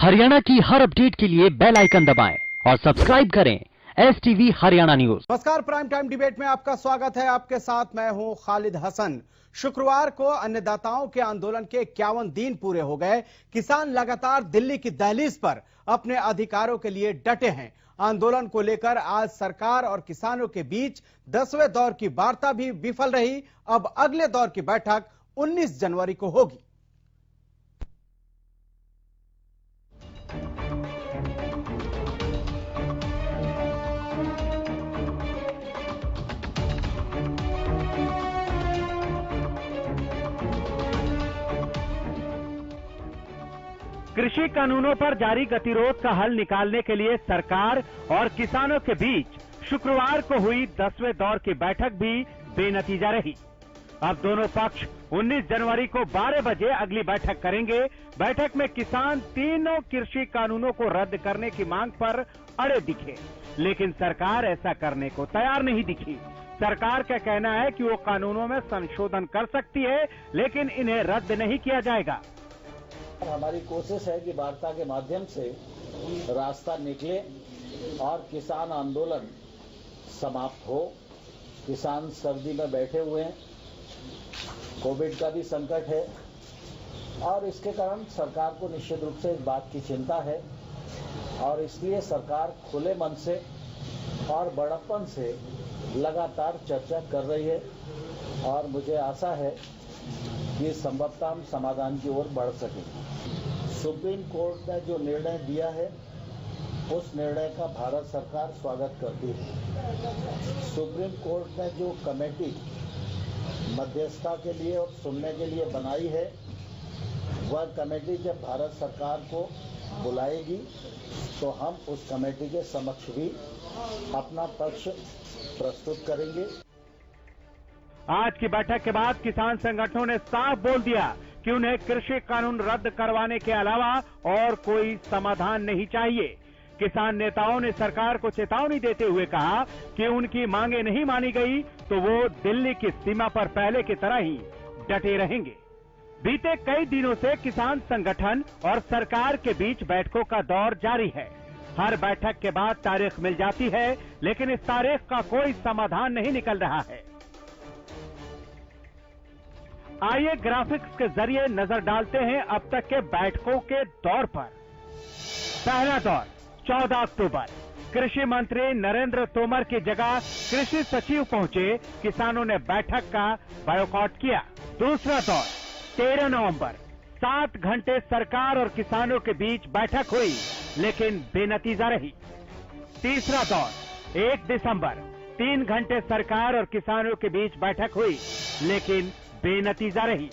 हरियाणा की हर अपडेट के लिए बेल आइकन दबाएं और सब्सक्राइब करें STV हरियाणा न्यूज। नमस्कार, प्राइम टाइम डिबेट में आपका स्वागत है। आपके साथ मैं हूं खालिद हसन। शुक्रवार को अन्नदाताओं के आंदोलन के 51 दिन पूरे हो गए। किसान लगातार दिल्ली की दहलीज पर अपने अधिकारों के लिए डटे हैं। आंदोलन को लेकर आज सरकार और किसानों के बीच 10वें दौर की वार्ता भी विफल रही। अब अगले दौर की बैठक 19 जनवरी को होगी। कृषि कानूनों पर जारी गतिरोध का हल निकालने के लिए सरकार और किसानों के बीच शुक्रवार को हुई 10वें दौर की बैठक भी बेनतीजा रही। अब दोनों पक्ष 19 जनवरी को 12 बजे अगली बैठक करेंगे। बैठक में किसान तीनों कृषि कानूनों को रद्द करने की मांग पर अड़े दिखे, लेकिन सरकार ऐसा करने को तैयार नहीं दिखी। सरकार का कहना है कि वो कानूनों में संशोधन कर सकती है, लेकिन इन्हें रद्द नहीं किया जाएगा। हमारी कोशिश है कि वार्ता के माध्यम से रास्ता निकले और किसान आंदोलन समाप्त हो। किसान सर्दी में बैठे हुए हैं, कोविड का भी संकट है और इसके कारण सरकार को निश्चित रूप से इस बात की चिंता है और इसलिए सरकार खुले मन से और बड़प्पन से लगातार चर्चा कर रही है और मुझे आशा है कि संभवतः हम समाधान की ओर बढ़ सकें। सुप्रीम कोर्ट ने जो निर्णय दिया है उस निर्णय का भारत सरकार स्वागत करती है। सुप्रीम कोर्ट ने जो कमेटी मध्यस्थता के लिए और सुनने के लिए बनाई है, वह कमेटी जब भारत सरकार को बुलाएगी तो हम उस कमेटी के समक्ष भी अपना पक्ष प्रस्तुत करेंगे। आज की बैठक के बाद किसान संगठनों ने साफ बोल दिया कि उन्हें कृषि कानून रद्द करवाने के अलावा और कोई समाधान नहीं चाहिए। किसान नेताओं ने सरकार को चेतावनी देते हुए कहा कि उनकी मांगे नहीं मानी गई तो वो दिल्ली की सीमा पर पहले की तरह ही डटे रहेंगे। बीते कई दिनों से किसान संगठन और सरकार के बीच बैठकों का दौर जारी है। हर बैठक के बाद तारीख मिल जाती है, लेकिन इस तारीख का कोई समाधान नहीं निकल रहा है। आइए ग्राफिक्स के जरिए नजर डालते हैं अब तक के बैठकों के दौर पर। पहला दौर 14 अक्टूबर, कृषि मंत्री नरेंद्र तोमर की जगह कृषि सचिव पहुंचे, किसानों ने बैठक का बायकॉट किया। दूसरा दौर 13 नवंबर, 7 घंटे सरकार और किसानों के बीच बैठक हुई, लेकिन बेनतीजा रही। तीसरा दौर 1 दिसंबर, 3 घंटे सरकार और किसानों के बीच बैठक हुई, लेकिन बेनतीजा रही।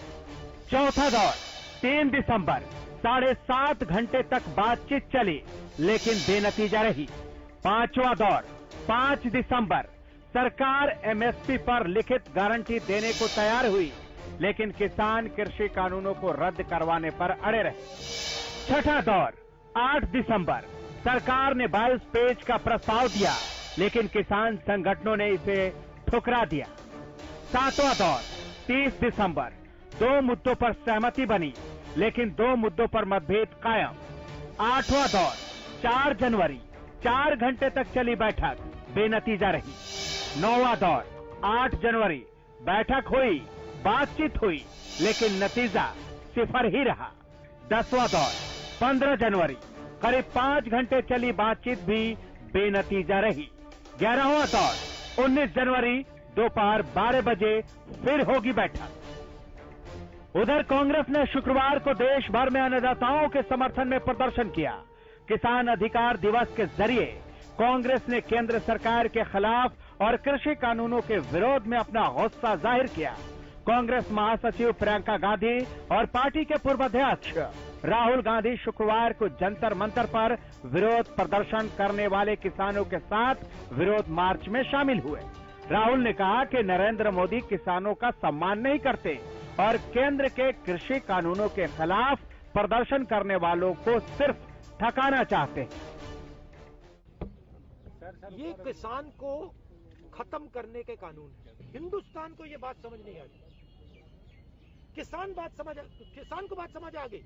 चौथा दौर 3 दिसंबर, 7.5 घंटे तक बातचीत चली, लेकिन बेनतीजा रही। पांचवा दौर 5 दिसंबर, सरकार MSP पर लिखित गारंटी देने को तैयार हुई, लेकिन किसान कृषि कानूनों को रद्द करवाने पर अड़े रहे। छठा दौर 8 दिसंबर, सरकार ने 22 पेज का प्रस्ताव दिया, लेकिन किसान संगठनों ने इसे ठुकरा दिया। सातवां दौर 30 दिसंबर, 2 मुद्दों पर सहमति बनी, लेकिन 2 मुद्दों पर मतभेद कायम। आठवां दौर 4 जनवरी, 4 घंटे तक चली बैठक, बेनतीजा रही। नौवां दौर 8 जनवरी, बैठक हुई, बातचीत हुई, लेकिन नतीजा सिफर ही रहा। 10वां दौर 15 जनवरी, करीब 5 घंटे चली बातचीत भी बेनतीजा रही। 11वां दौर 19 जनवरी, दोपहर 12 बजे फिर होगी बैठक। उधर कांग्रेस ने शुक्रवार को देश भर में अन्नदाताओं के समर्थन में प्रदर्शन किया। किसान अधिकार दिवस के जरिए कांग्रेस ने केंद्र सरकार के खिलाफ और कृषि कानूनों के विरोध में अपना गुस्सा जाहिर किया। कांग्रेस महासचिव प्रियंका गांधी और पार्टी के पूर्व अध्यक्ष राहुल गांधी शुक्रवार को जंतर मंतर पर विरोध प्रदर्शन करने वाले किसानों के साथ विरोध मार्च में शामिल हुए। राहुल ने कहा कि नरेंद्र मोदी किसानों का सम्मान नहीं करते और केंद्र के कृषि कानूनों के खिलाफ प्रदर्शन करने वालों को सिर्फ ठकाना चाहते हैं। ये किसान को खत्म करने के कानून है। हिंदुस्तान को ये बात समझ नहीं आ रही। किसान को बात समझ आ गई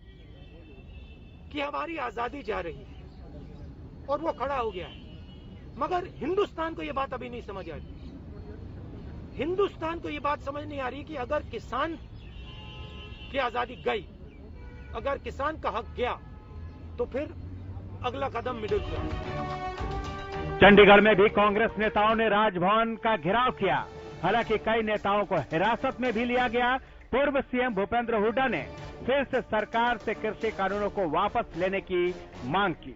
कि हमारी आजादी जा रही है और वो खड़ा हो गया है, मगर हिंदुस्तान को ये बात अभी नहीं समझ आ रही। हिंदुस्तान को ये बात समझ नहीं आ रही कि अगर किसान की आजादी गई, अगर किसान का हक गया, तो फिर अगला कदम मिडिल क्लास। चंडीगढ़ में भी कांग्रेस नेताओं ने राजभवन का घेराव किया। हालांकि कई नेताओं को हिरासत में भी लिया गया। पूर्व सीएम भूपेंद्र हुड्डा ने फिर से सरकार से कृषि कानूनों को वापस लेने की मांग की।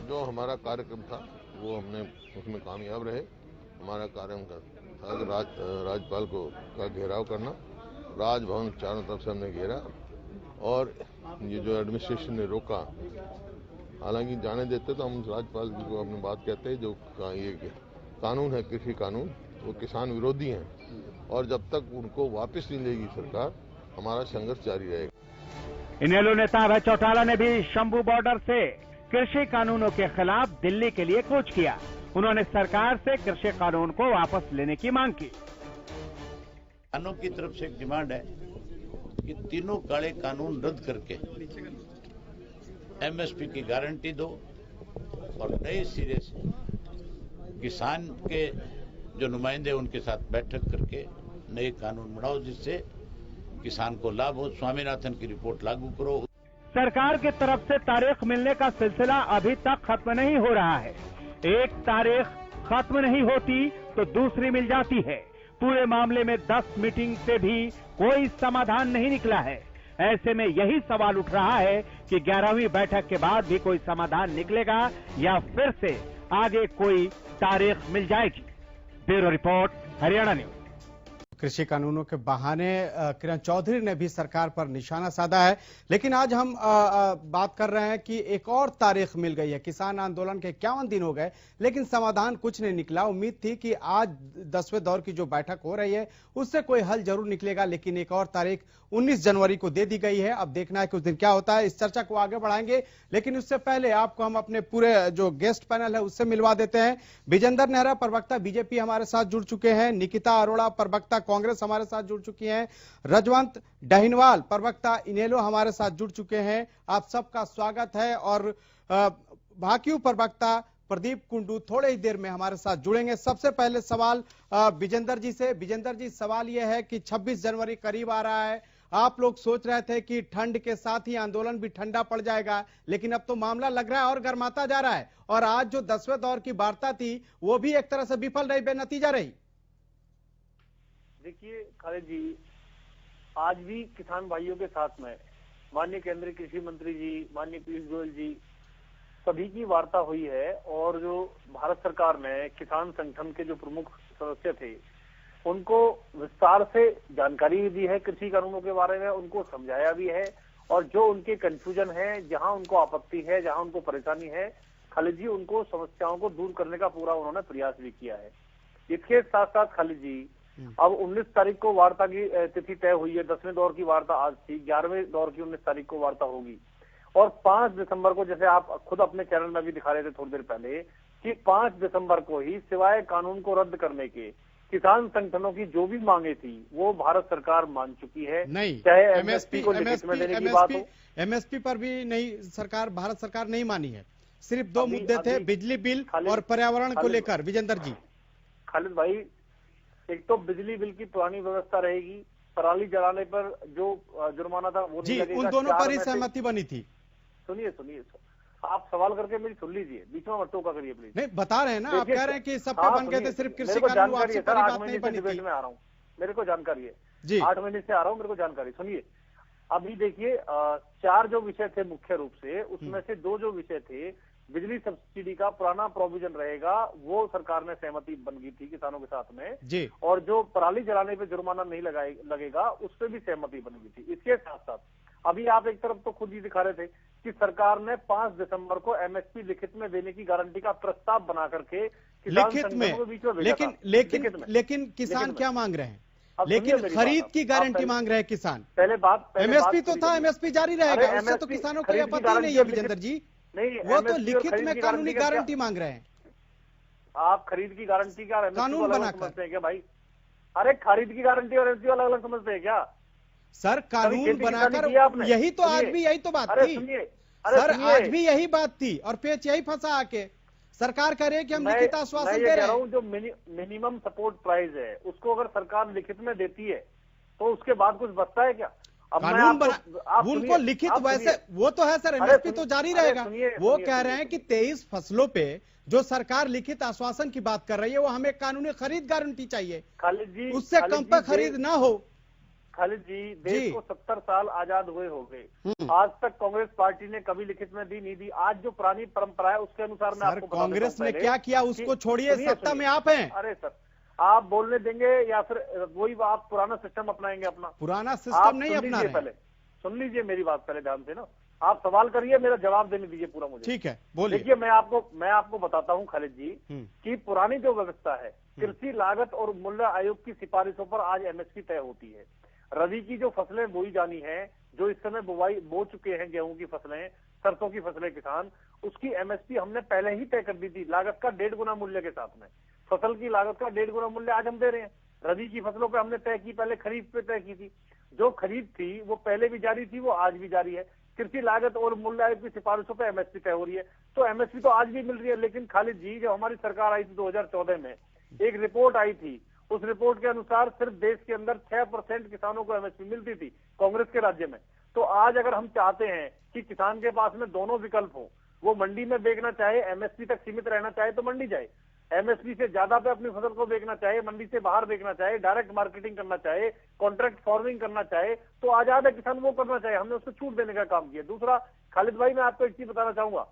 जो हमारा कार्यक्रम था वो हमने उसमें कामयाब रहे। हमारा कार्यक्रम था कि राज्यपाल का घेराव करना। राजभवन चारों तरफ से हमने घेरा और ये जो एडमिनिस्ट्रेशन ने रोका, हालांकि जाने देते तो हम राज्यपाल जी को अपनी बात कहते हैं। जो ये कानून है, कृषि कानून, वो किसान विरोधी हैं और जब तक उनको वापस नहीं लेगी सरकार, हमारा संघर्ष जारी रहेगा। इनेलो नेता अभय चौटाला ने भी शंभू बॉर्डर से कृषि कानूनों के खिलाफ दिल्ली के लिए कूच किया। उन्होंने सरकार से कृषि कानून को वापस लेने की मांग की। किसानों की तरफ से एक डिमांड है कि तीनों काले कानून रद्द करके एमएसपी की गारंटी दो और नए सिरे से किसान के जो नुमाइंदे उनके साथ बैठक करके नए कानून बनाओ जिससे किसान को लाभ हो। स्वामीनाथन की रिपोर्ट लागू करो। सरकार की तरफ से तारीख मिलने का सिलसिला अभी तक खत्म नहीं हो रहा है। एक तारीख खत्म नहीं होती तो दूसरी मिल जाती है। पूरे मामले में 10 मीटिंग से भी कोई समाधान नहीं निकला है। ऐसे में यही सवाल उठ रहा है कि 11वीं बैठक के बाद भी कोई समाधान निकलेगा या फिर से आगे कोई तारीख मिल जाएगी। Bureau report, Haryana news. कृषि कानूनों के बहाने किरण चौधरी ने भी सरकार पर निशाना साधा है, लेकिन आज हम बात कर रहे हैं कि एक और तारीख मिल गई है। किसान आंदोलन के 51 दिन हो गए, लेकिन समाधान कुछ नहीं निकला। उम्मीद थी कि आज 10वें दौर की जो बैठक हो रही है उससे कोई हल जरूर निकलेगा, लेकिन एक और तारीख 19 जनवरी को दे दी गई है। अब देखना है कि उस दिन क्या होता है। इस चर्चा को आगे बढ़ाएंगे, लेकिन उससे पहले आपको हम अपने पूरे जो गेस्ट पैनल है उससे मिलवा देते हैं। विजेंद्र नेहरा, प्रवक्ता बीजेपी, हमारे साथ जुड़ चुके हैं। निकिता अरोड़ा, प्रवक्ता कांग्रेस, हमारे साथ जुड़ चुकी हैं। रजवंत डाहिनवाल, प्रवक्ता इनेलो, हमारे साथ जुड़ चुके हैं। आप सबका स्वागत है। और भाकियू प्रवक्ता प्रदीप कुंडू थोड़े ही देर में हमारे साथ जुड़ेंगे। सबसे पहले सवाल विजेंद्र जी से। विजेंद्र जी, सवाल यह है कि 26 जनवरी करीब आ रहा है। आप लोग सोच रहे थे कि ठंड के साथ ही आंदोलन भी ठंडा पड़ जाएगा, लेकिन अब तो मामला लग रहा है और गर्माता जा रहा है। और आज जो 10वें दौर की वार्ता थी वो भी एक तरह से विफल रही, बेनतीजा रही। देखिए खालिद जी, आज भी किसान भाइयों के साथ में माननीय केंद्रीय कृषि मंत्री जी, माननीय पीयूष गोयल जी, सभी की वार्ता हुई है। और जो भारत सरकार ने किसान संगठन के जो प्रमुख सदस्य थे उनको विस्तार से जानकारी भी दी है कृषि कानूनों के बारे में, उनको समझाया भी है। और जो उनके कंफ्यूजन है, जहां उनको आपत्ति है, जहां उनको परेशानी है, खालिद जी उनको समस्याओं को दूर करने का पूरा उन्होंने प्रयास भी किया है। इसके साथ साथ खालिद जी, अब 19 तारीख को वार्ता की तिथि तय हुई है। 10वें दौर की वार्ता आज थी, 11वें दौर की 19 तारीख को वार्ता होगी। और 5 दिसंबर को, जैसे आप खुद अपने चैनल में भी दिखा रहे थे थोड़ी देर पहले, कि 5 दिसंबर को ही सिवाय कानून को रद्द करने के किसान संगठनों की जो भी मांगे थी वो भारत सरकार मान चुकी है। नहीं, चाहे एमएसपी को लिखित में देने की बात हो, एमएसपी पर भी नहीं, भारत सरकार नहीं मानी है। सिर्फ 2 मुद्दे थे, बिजली बिल और पर्यावरण को लेकर। विजेंद्र जी। खालिद भाई, एक तो बिजली बिल की पुरानी व्यवस्था रहेगी, पराली जलाने पर जो जुर्माना था वो नहीं लगेगा। उन दोनों पर ही सहमति बनी थी। सुनिए, आप सवाल करके मेरी सुन लीजिए, बीच में मत टोका करिए प्लीज। नहीं, बता रहे हैं ना, आप कह रहे हैं कि सब पे बन गए थे, सिर्फ कृषि कानून आपसी पर बात नहीं बनी थी। में आ रहा हूँ, मेरे को जानकारी है जी, 8 महीने से आ रहा हूँ, मेरे को जानकारी। सुनिए, अभी देखिए 4 जो विषय थे मुख्य रूप से, उसमें से 2 जो विषय थे, बिजली सब्सिडी का पुराना प्रोविजन रहेगा, वो सरकार ने सहमति बन गई थी किसानों के साथ में जी। और जो पराली जलाने पे जुर्माना नहीं लगेगा उस पर भी सहमति बन गई थी। इसके साथ साथ अभी आप एक तरफ तो खुद ही दिखा रहे थे कि सरकार ने 5 दिसंबर को एमएसपी लिखित में देने की गारंटी का प्रस्ताव बना करके लिखित में, लेकिन किसान क्या मांग रहे हैं? लेकिन खरीद की गारंटी मांग रहे हैं किसान। पहले बात, एमएसपी तो था, एमएसपी जारी रहेगा, उससे तो किसानों को आपत्ति नहीं है विजेंद्र जी। नहीं, वो तो लिखित में कानूनी गारंटी मांग रहे हैं। आप खरीद की गारंटी का कानून बनाकर समझते हैं क्या भाई? अरे खरीद की गारंटी और एमएसपी अलग अलग समझते हैं क्या? सर कानून खेती किसानी बनाकर किया आपने? यही तो आज सुनिए। भी यही तो बात अरे थी सुनिए, अरे सर, सुनिए। आज भी यही बात थी और पेच यही फंसा आके सरकार कह रही है कि हम लिखित मैं आश्वासन ये दे कह रहे रहा हैं। हूँ, जो मिनिमम सपोर्ट प्राइस है उसको अगर सरकार लिखित में देती है तो उसके बाद कुछ बचता है क्या? अब मैं कानून आपको- आप उनको सुनिए, लिखित आप वैसे सुनिए। वो तो है सर, अरे एमएसपी तो जारी अरे रहेगा। सुनिए, वो सुनिए, कह सुनिए, रहे हैं कि सुनिए। 23 फसलों पे जो सरकार लिखित आश्वासन की बात कर रही है वो हमें कानूनी खरीद गारंटी चाहिए, खालिद जी, उससे खालिद कम जी, पर खरीद ना हो। खालिद जी, देश जी। को 70 साल आजाद हुए हो गए, हम्म। आज तक कांग्रेस पार्टी ने कभी लिखित में दी नहीं दी। आज जो पुरानी परंपरा है उसके अनुसार मैं सर आपको बता देता कांग्रेस हूं ने पहले क्या किया कि- उसको छोड़िए, सुनिए, सत्ता सुनिए। में आप हैं। अरे सर, आप बोलने देंगे या फिर वही आप पुराना सिस्टम अपनाएंगे अपना? पुराना आप सिस्टम नहीं सुन अपना लीजिए, रहे। पहले सुन लीजिए मेरी बात पहले ध्यान से ना। आप सवाल करिए, मेरा जवाब देने दीजिए पूरा मुझे। ठीक है, बोलिए। देखिए, मैं आपको बताता हूं खालिद जी कि पुरानी जो व्यवस्था है, कृषि लागत और मूल्य आयोग की सिफारिशों पर आज एमएसपी तय होती है। रबी की जो फसलें बोई जानी है, जो इस समय बो चुके हैं, गेहूं की फसलें, सरसों की फसलें किसान, उसकी एमएसपी हमने पहले ही तय कर दी थी, लागत का 1.5 गुना मूल्य के साथ में। फसल की लागत का 1.5 गुना मूल्य आज हम दे रहे हैं। रबी की फसलों पे हमने तय की, पहले खरीफ पे तय की थी। जो खरीफ थी वो पहले भी जारी थी, वो आज भी जारी है। कृषि लागत और मूल्य आयोग की सिफारिशों पे एमएसपी तय हो रही है, तो एमएसपी तो आज भी मिल रही है। लेकिन खालिद जी, जब हमारी सरकार आई थी 2014 में, एक रिपोर्ट आई थी, उस रिपोर्ट के अनुसार सिर्फ देश के अंदर 6% किसानों को एमएसपी मिलती थी कांग्रेस के राज्य में। तो आज अगर हम चाहते हैं कि किसान के पास में दोनों विकल्प हो, वो मंडी में बेचना चाहे, एमएसपी तक सीमित रहना चाहे तो मंडी जाए, एमएसपी से ज्यादा पे अपनी फसल को बेचना चाहे, मंडी से बाहर बेचना चाहे, डायरेक्ट मार्केटिंग करना चाहे, कॉन्ट्रैक्ट फार्मिंग करना चाहे, तो आजाद है किसान, वो करना चाहे। हमने उसको छूट देने का काम किया। दूसरा, खालिद भाई, मैं आपको एक चीज बताना चाहूंगा,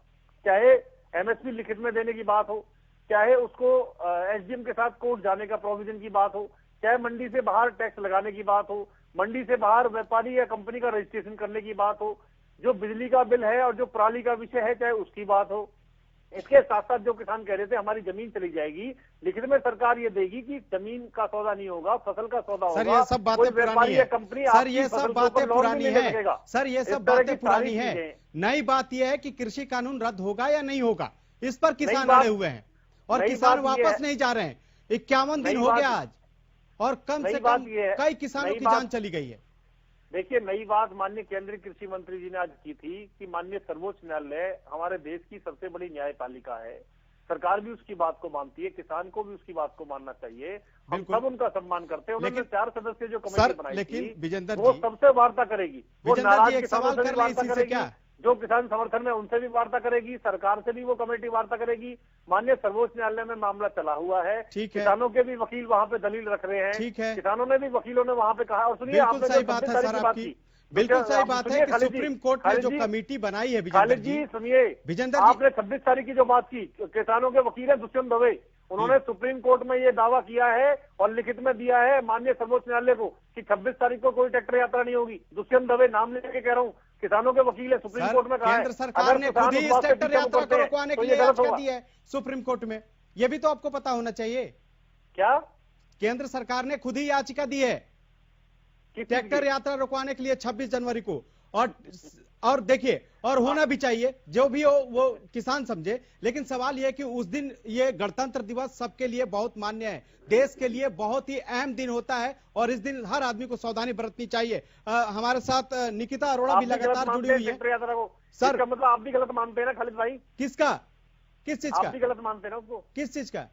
चाहे एमएसपी लिखित में देने की बात हो, चाहे उसको एसडीएम के साथ कोर्ट जाने का प्रोविजन की बात हो, चाहे मंडी से बाहर टैक्स लगाने की बात हो, मंडी से बाहर व्यापारी या कंपनी का रजिस्ट्रेशन करने की बात हो, जो बिजली का बिल है और जो पराली का विषय है चाहे उसकी बात हो, इसके साथ साथ जो किसान कह रहे थे हमारी जमीन चली जाएगी, लिखित में सरकार ये देगी कि जमीन का सौदा नहीं होगा, फसल का सौदा होगा। सर ये सब बातें कोई पुरानी व्यापारी है। या कंपनी सर आपकी ये फसल सब के बातें ऊपर लोन पुरानी नहीं ले है। सकेगा। सर ये इस सब तरह बातें की पुरानी सारी है। चीजें। नई बात यह है कि कृषि कानून रद्द होगा या नहीं होगा, इस पर किसान बात- अड़े हुए हैं और नई किसान बात ये वापस है- नहीं जा रहे हैं। 51 दिन नई हो गया बात- आज और कम नई से बात कम ये है- कई किसानों नई की बात- जान चली गई है। देखिए, नई बात माननीय केंद्रीय कृषि मंत्री जी ने आज की थी कि माननीय सर्वोच्च न्यायालय हमारे देश की सबसे बड़ी न्यायपालिका है, सरकार भी उसकी बात को मानती है, किसान को भी उसकी बात को मानना चाहिए। हम बिल्कुल। सब उनका सम्मान करते हैं। उन्होंने लेकिन- 4 सदस्य जो सर, कमेटी बनाई लेकिन थी, विजेंद्र वो जी- सबसे वार्ता करेगी। वो विजेंद्र जी, नाराज एक किसानों सवाल से भी कर लें वार्ता इसी से करेगी, क्या? जो किसान समर्थन में उनसे भी वार्ता करेगी, सरकार से भी वो कमेटी वार्ता करेगी। माननीय सर्वोच्च न्यायालय में मामला चला हुआ है, ठीक है। किसानों के भी वकील वहां पे दलील रख रहे हैं, ठीक है। किसानों ने भी, वकीलों ने वहां पे कहा। और सुनिए, बिल्कुल आपने सही जो बात है 26 तारीख सर की बात आपकी, की, बिल्कुल सही बात है सुनिए कि खालिद जी, सुप्रीम कोर्ट ने खालिद जो जी, कमेटी बनाई है, विजेंद्र खालिद जी जी सुनिए, विजेंद्र जी- आपने 26 तारीख की जो बात की, किसानों के वकील है दुष्यंत दवे, उन्होंने सुप्रीम कोर्ट में ये दावा किया है और लिखित में दिया है माननीय सर्वोच्च न्यायालय को कि 26 तारीख को कोई ट्रैक्टर यात्रा नहीं होगी। दुष्यंत दवे नाम लेके कह रहा हूँ, किसानों के वकील है, सुप्रीम सर, कोर्ट में कहा है। केंद्र सरकार अगर ने किसान खुद ही उस इस बात से ट्रैक्टर पीछे यात्रा मुड़ते को हैं, रुकवाने तो के ये लिए गलत याचिका होगा। दी है सुप्रीम कोर्ट में। यह भी तो आपको पता होना चाहिए। क्या केंद्र सरकार ने खुद ही याचिका दी है किस चीज ट्रैक्टर की? यात्रा रुकवाने के लिए 26 जनवरी को। और देखिए, और होना भी चाहिए, जो भी हो वो किसान समझे। लेकिन सवाल यह है कि उस दिन ये गणतंत्र दिवस सबके लिए बहुत मान्य है, देश के लिए बहुत ही अहम दिन होता है और इस दिन हर आदमी को सावधानी बरतनी चाहिए। हमारे साथ निकिता अरोड़ा भी आप गलत लगातार मानते जुड़ी हैं हुई है। ट्रैक्टर यात्रा को? सर- इसका मतलब आप भी गलत मानते हैं ना खालिद भाई? किसका? किस चीज आप का? भी गलत मानते हैं ना उसको? किस चीज का?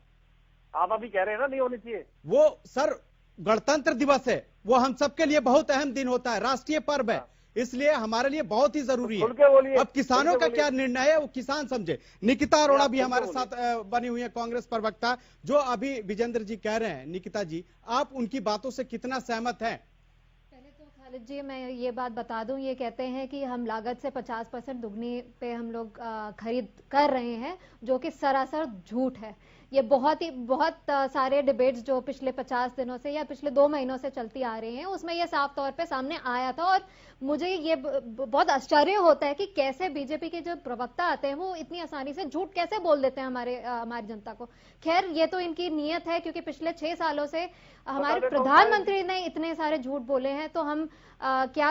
आप अभी कह रहे हैं ना नहीं होनी चाहिए। वो सर गणतंत्र दिवस है, वो हम सबके लिए बहुत अहम दिन होता है, राष्ट्रीय पर्व है, इसलिए हमारे लिए बहुत ही जरूरी खुल के है। बोलिए, अब किसानों खुल के का बोलिए। क्या निर्णय है वो किसान समझे। निकिता अरोड़ा भी खुल के हमारे बोलिए। साथ बनी हुई है, कांग्रेस प्रवक्ता। जो अभी विजेंद्र जी कह रहे हैं, निकिता जी, आप उनकी बातों से कितना सहमत हैं? पहले तो खालिद जी मैं ये बात बता दूं, ये कहते हैं कि हम लागत से 50% दुगनी पे हम लोग खरीद कर रहे हैं, जो कि सरासर झूठ है। ये बहुत सारे डिबेट्स जो पिछले 50 दिनों से या पिछले 2 महीनों से चलती आ रही हैं, उसमें ये साफ तौर पे सामने आया था। और मुझे ये बहुत आश्चर्य होता है कि कैसे बीजेपी के जो प्रवक्ता आते हैं वो इतनी आसानी से झूठ कैसे बोल देते हैं हमारी जनता को। खैर, ये तो इनकी नीयत है, क्योंकि पिछले 6 सालों से हमारे प्रधानमंत्री ने इतने सारे झूठ बोले हैं, तो हम क्या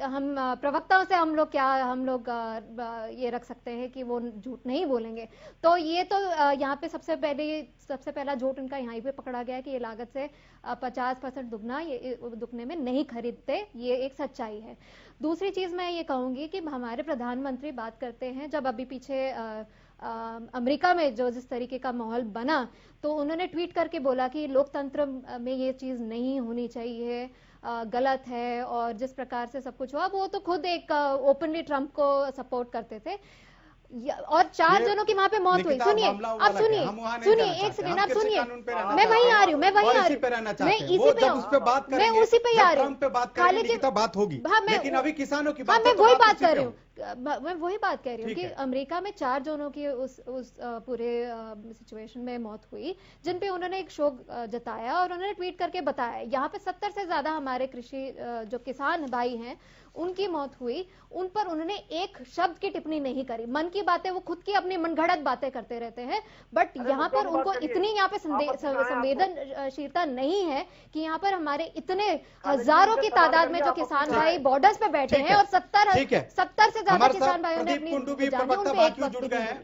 हम प्रवक्ताओं से हम लोग ये रख सकते हैं कि वो झूठ नहीं बोलेंगे। तो ये तो यहाँ पे सबसे पहला झूठ इनका यहाँ पे पकड़ा गया कि ये लागत से 50% दुगना ये दुगने में नहीं खरीदते, ये एक सच्चाई है। दूसरी चीज मैं ये कहूंगी कि हमारे प्रधानमंत्री बात करते हैं, जब अभी पीछे अमेरिका में जो जिस तरीके का माहौल बना, तो उन्होंने ट्वीट करके बोला कि लोकतंत्र में ये चीज नहीं होनी चाहिए, गलत है, और जिस प्रकार से सब कुछ हुआ, वो तो खुद एक ओपनली ट्रंप को सपोर्ट करते थे। और 4 जनों की वहां पे मौत हुई। सुनिए, अब सुनिए एक सेकंड, आप सुनिए, मैं वहीं आ रही हूँ, मैं उसी पे आ रही हूँ, खालिद जी बात होगी, लेकिन अभी किसानों की बात, मैं वही बात कर रही हूँ, मैं वही बात कह रही हूँ कि अमेरिका में 4 जनों की उस पूरे सिचुएशन में मौत हुई, जिन पे उन्होंने एक शोक जताया और उन्होंने ट्वीट करके बताया। यहाँ पे 70 से ज्यादा हमारे कृषि जो किसान भाई हैं उनकी मौत हुई, उन पर उन्होंने एक शब्द की टिप्पणी नहीं करी। मन की बातें वो खुद की अपनी मनगढ़ंत बातें करते रहते हैं, बट यहाँ पर उनको इतनी यहाँ पे संवेदनशीलता नहीं है कि यहाँ पर हमारे इतने हजारों की तादाद में जो किसान भाई बॉर्डर्स पे बैठे हैं और 70 से ज्यादा किसान भाइयों ने अपनी जुड़ गए हैं।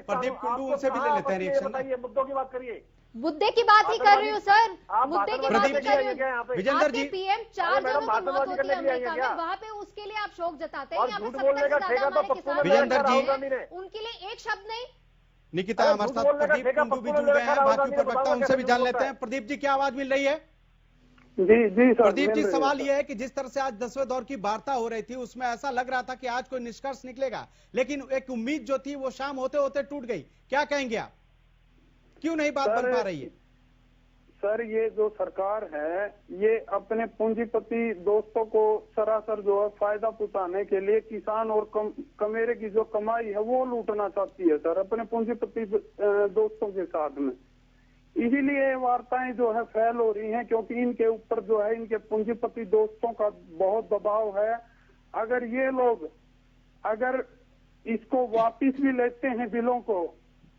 प्रदीप कुंडू, उनसे भी ले लेते हैं रिएक्शन। मुद्दों की बात करिए। मुद्दे की बात ही कर रही हूँ सर, मुद्दे की बात ही कर रही हूँ। विजेंद्र जी, पीएम 4 जनों की मौत होती है अमेरिका में, वहाँ पे उसके लिए आप शोक जताते हैं। यहाँ पे 70 से ज्यादा हमारे किसान, विजेंद्र जी, उनके लिए एक शब्द नहीं। निकिता हमारे साथ प्रदीप कुंडू भी जुड़ गए हैं, बाकी प्रवक्ता, उनसे भी जान लेते हैं। प्रदीप जी, क्या आवाज मिल रही है? जी प्रदीप जी, सवाल यह है कि जिस तरह से आज 10वें दौर की वार्ता हो रही थी, उसमें ऐसा लग रहा था कि आज कोई निष्कर्ष निकलेगा, लेकिन एक उम्मीद जो थी वो शाम होते होते टूट गई। क्या कहेंगे आप, क्यों नहीं बात बन पा रही है? सर, ये जो सरकार है, ये अपने पूंजीपति दोस्तों को सरासर जो है फायदा पहुंचाने के लिए किसान और कमेरे की जो कमाई है वो लूटना चाहती है सर, अपने पूंजीपति दोस्तों के साथ में। इसीलिए वार्ताएं जो है फैल हो रही हैं, क्योंकि इनके ऊपर जो है इनके पूंजीपति दोस्तों का बहुत दबाव है। अगर ये लोग इसको वापिस भी लेते हैं बिलों को,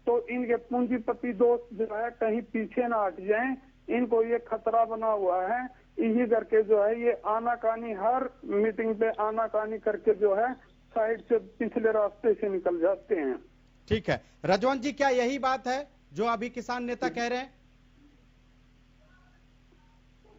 तो इनके पूंजीपति दोस्त जो है कहीं पीछे ना हट जाएं, इनको ये खतरा बना हुआ है। इसी करके जो है ये आनाकानी, हर मीटिंग पे आनाकानी करके जो है साइड से पिछले रास्ते से निकल जाते हैं। ठीक है रजवंत जी, क्या यही बात है जो अभी किसान नेता कह रहे हैं?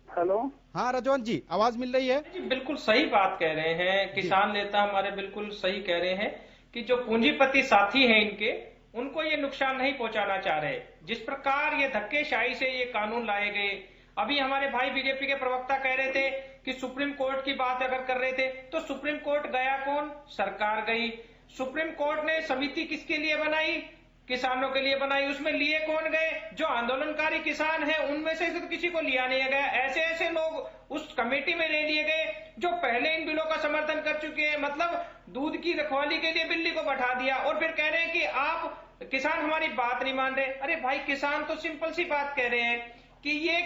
हेलो, हाँ रजवंत जी, आवाज मिल रही है? जी बिल्कुल सही बात कह रहे हैं किसान नेता हमारे, बिल्कुल सही कह रहे हैं कि जो पूंजीपति साथी हैं इनके, उनको ये नुकसान नहीं पहुंचाना चाह रहे। जिस प्रकार ये धक्केशाही से ये कानून लाए गए, अभी हमारे भाई बीजेपी के प्रवक्ता कह रहे थे कि सुप्रीम कोर्ट की बात अगर कर रहे थे, तो सुप्रीम कोर्ट गया कौन? सरकार गई। सुप्रीम कोर्ट ने समिति किसके लिए बनाई? किसानों के लिए बनाई। उसमें लिए कौन गए? जो आंदोलनकारी किसान हैं, उनमें से तो किसी को लिया नहीं गया। ऐसे ऐसे लोग उस कमेटी में ले लिए गए जो पहले इन बिलों का समर्थन कर चुके हैं। मतलब दूध की रखवाली के लिए बिल्ली को बैठा दिया और फिर कह रहे हैं कि आप किसान हमारी बात नहीं मान रहे। अरे भाई, किसान तो सिंपल सी बात कह रहे हैं कि ये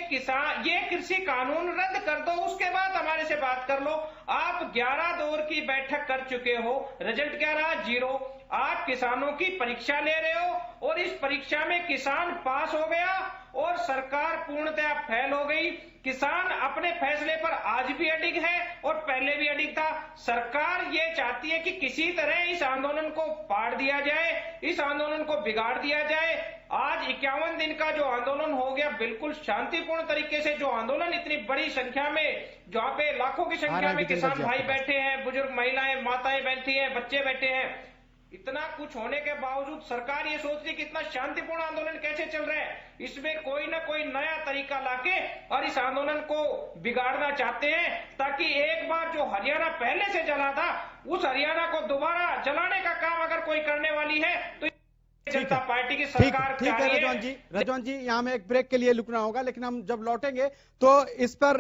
कृषि कानून रद्द कर दो, उसके बाद हमारे से बात कर लो। आप 11 दौर की बैठक कर चुके हो, रिजल्ट क्या रहा? 0। आप किसानों की परीक्षा ले रहे हो और इस परीक्षा में किसान पास हो गया और सरकार पूर्णतः फेल हो गई। किसान अपने फैसले पर आज भी अडिग है और पहले भी अडिग था। सरकार ये चाहती है कि किसी तरह इस आंदोलन को पाड़ दिया जाए, इस आंदोलन को बिगाड़ दिया जाए। आज 51 दिन का जो आंदोलन हो गया, बिल्कुल शांतिपूर्ण तरीके से जो आंदोलन, इतनी बड़ी संख्या में, जहाँ पे लाखों की संख्या में किसान भाई बैठे हैं, बुजुर्ग महिलाएं, माताएं बैठी हैं, बच्चे बैठे हैं, इतना कुछ होने के बावजूद सरकार ये सोच रही कि इतना शांतिपूर्ण आंदोलन कैसे चल रहा है। इसमें कोई ना कोई नया तरीका लाके और इस आंदोलन को बिगाड़ना चाहते हैं, ताकि एक बार जो हरियाणा पहले से जला था, उस हरियाणा को दोबारा जलाने का काम अगर कोई करने वाली है तो जनता पार्टी की सरकार। ठीक है रजवंत जी, यहाँ में एक ब्रेक के लिए रुकना होगा, लेकिन हम जब लौटेंगे तो इस पर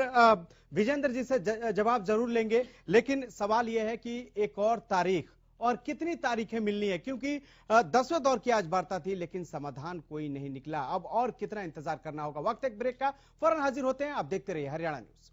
विजेंद्र जी से जवाब जरूर लेंगे। लेकिन सवाल यह है कि एक और तारीख और कितनी तारीखें मिलनी है, क्योंकि 10वें दौर की आज वार्ता थी, लेकिन समाधान कोई नहीं निकला। अब और कितना इंतजार करना होगा। वक्त एक ब्रेक का, फौरन हाजिर होते हैं। आप देखते रहिए हरियाणा न्यूज।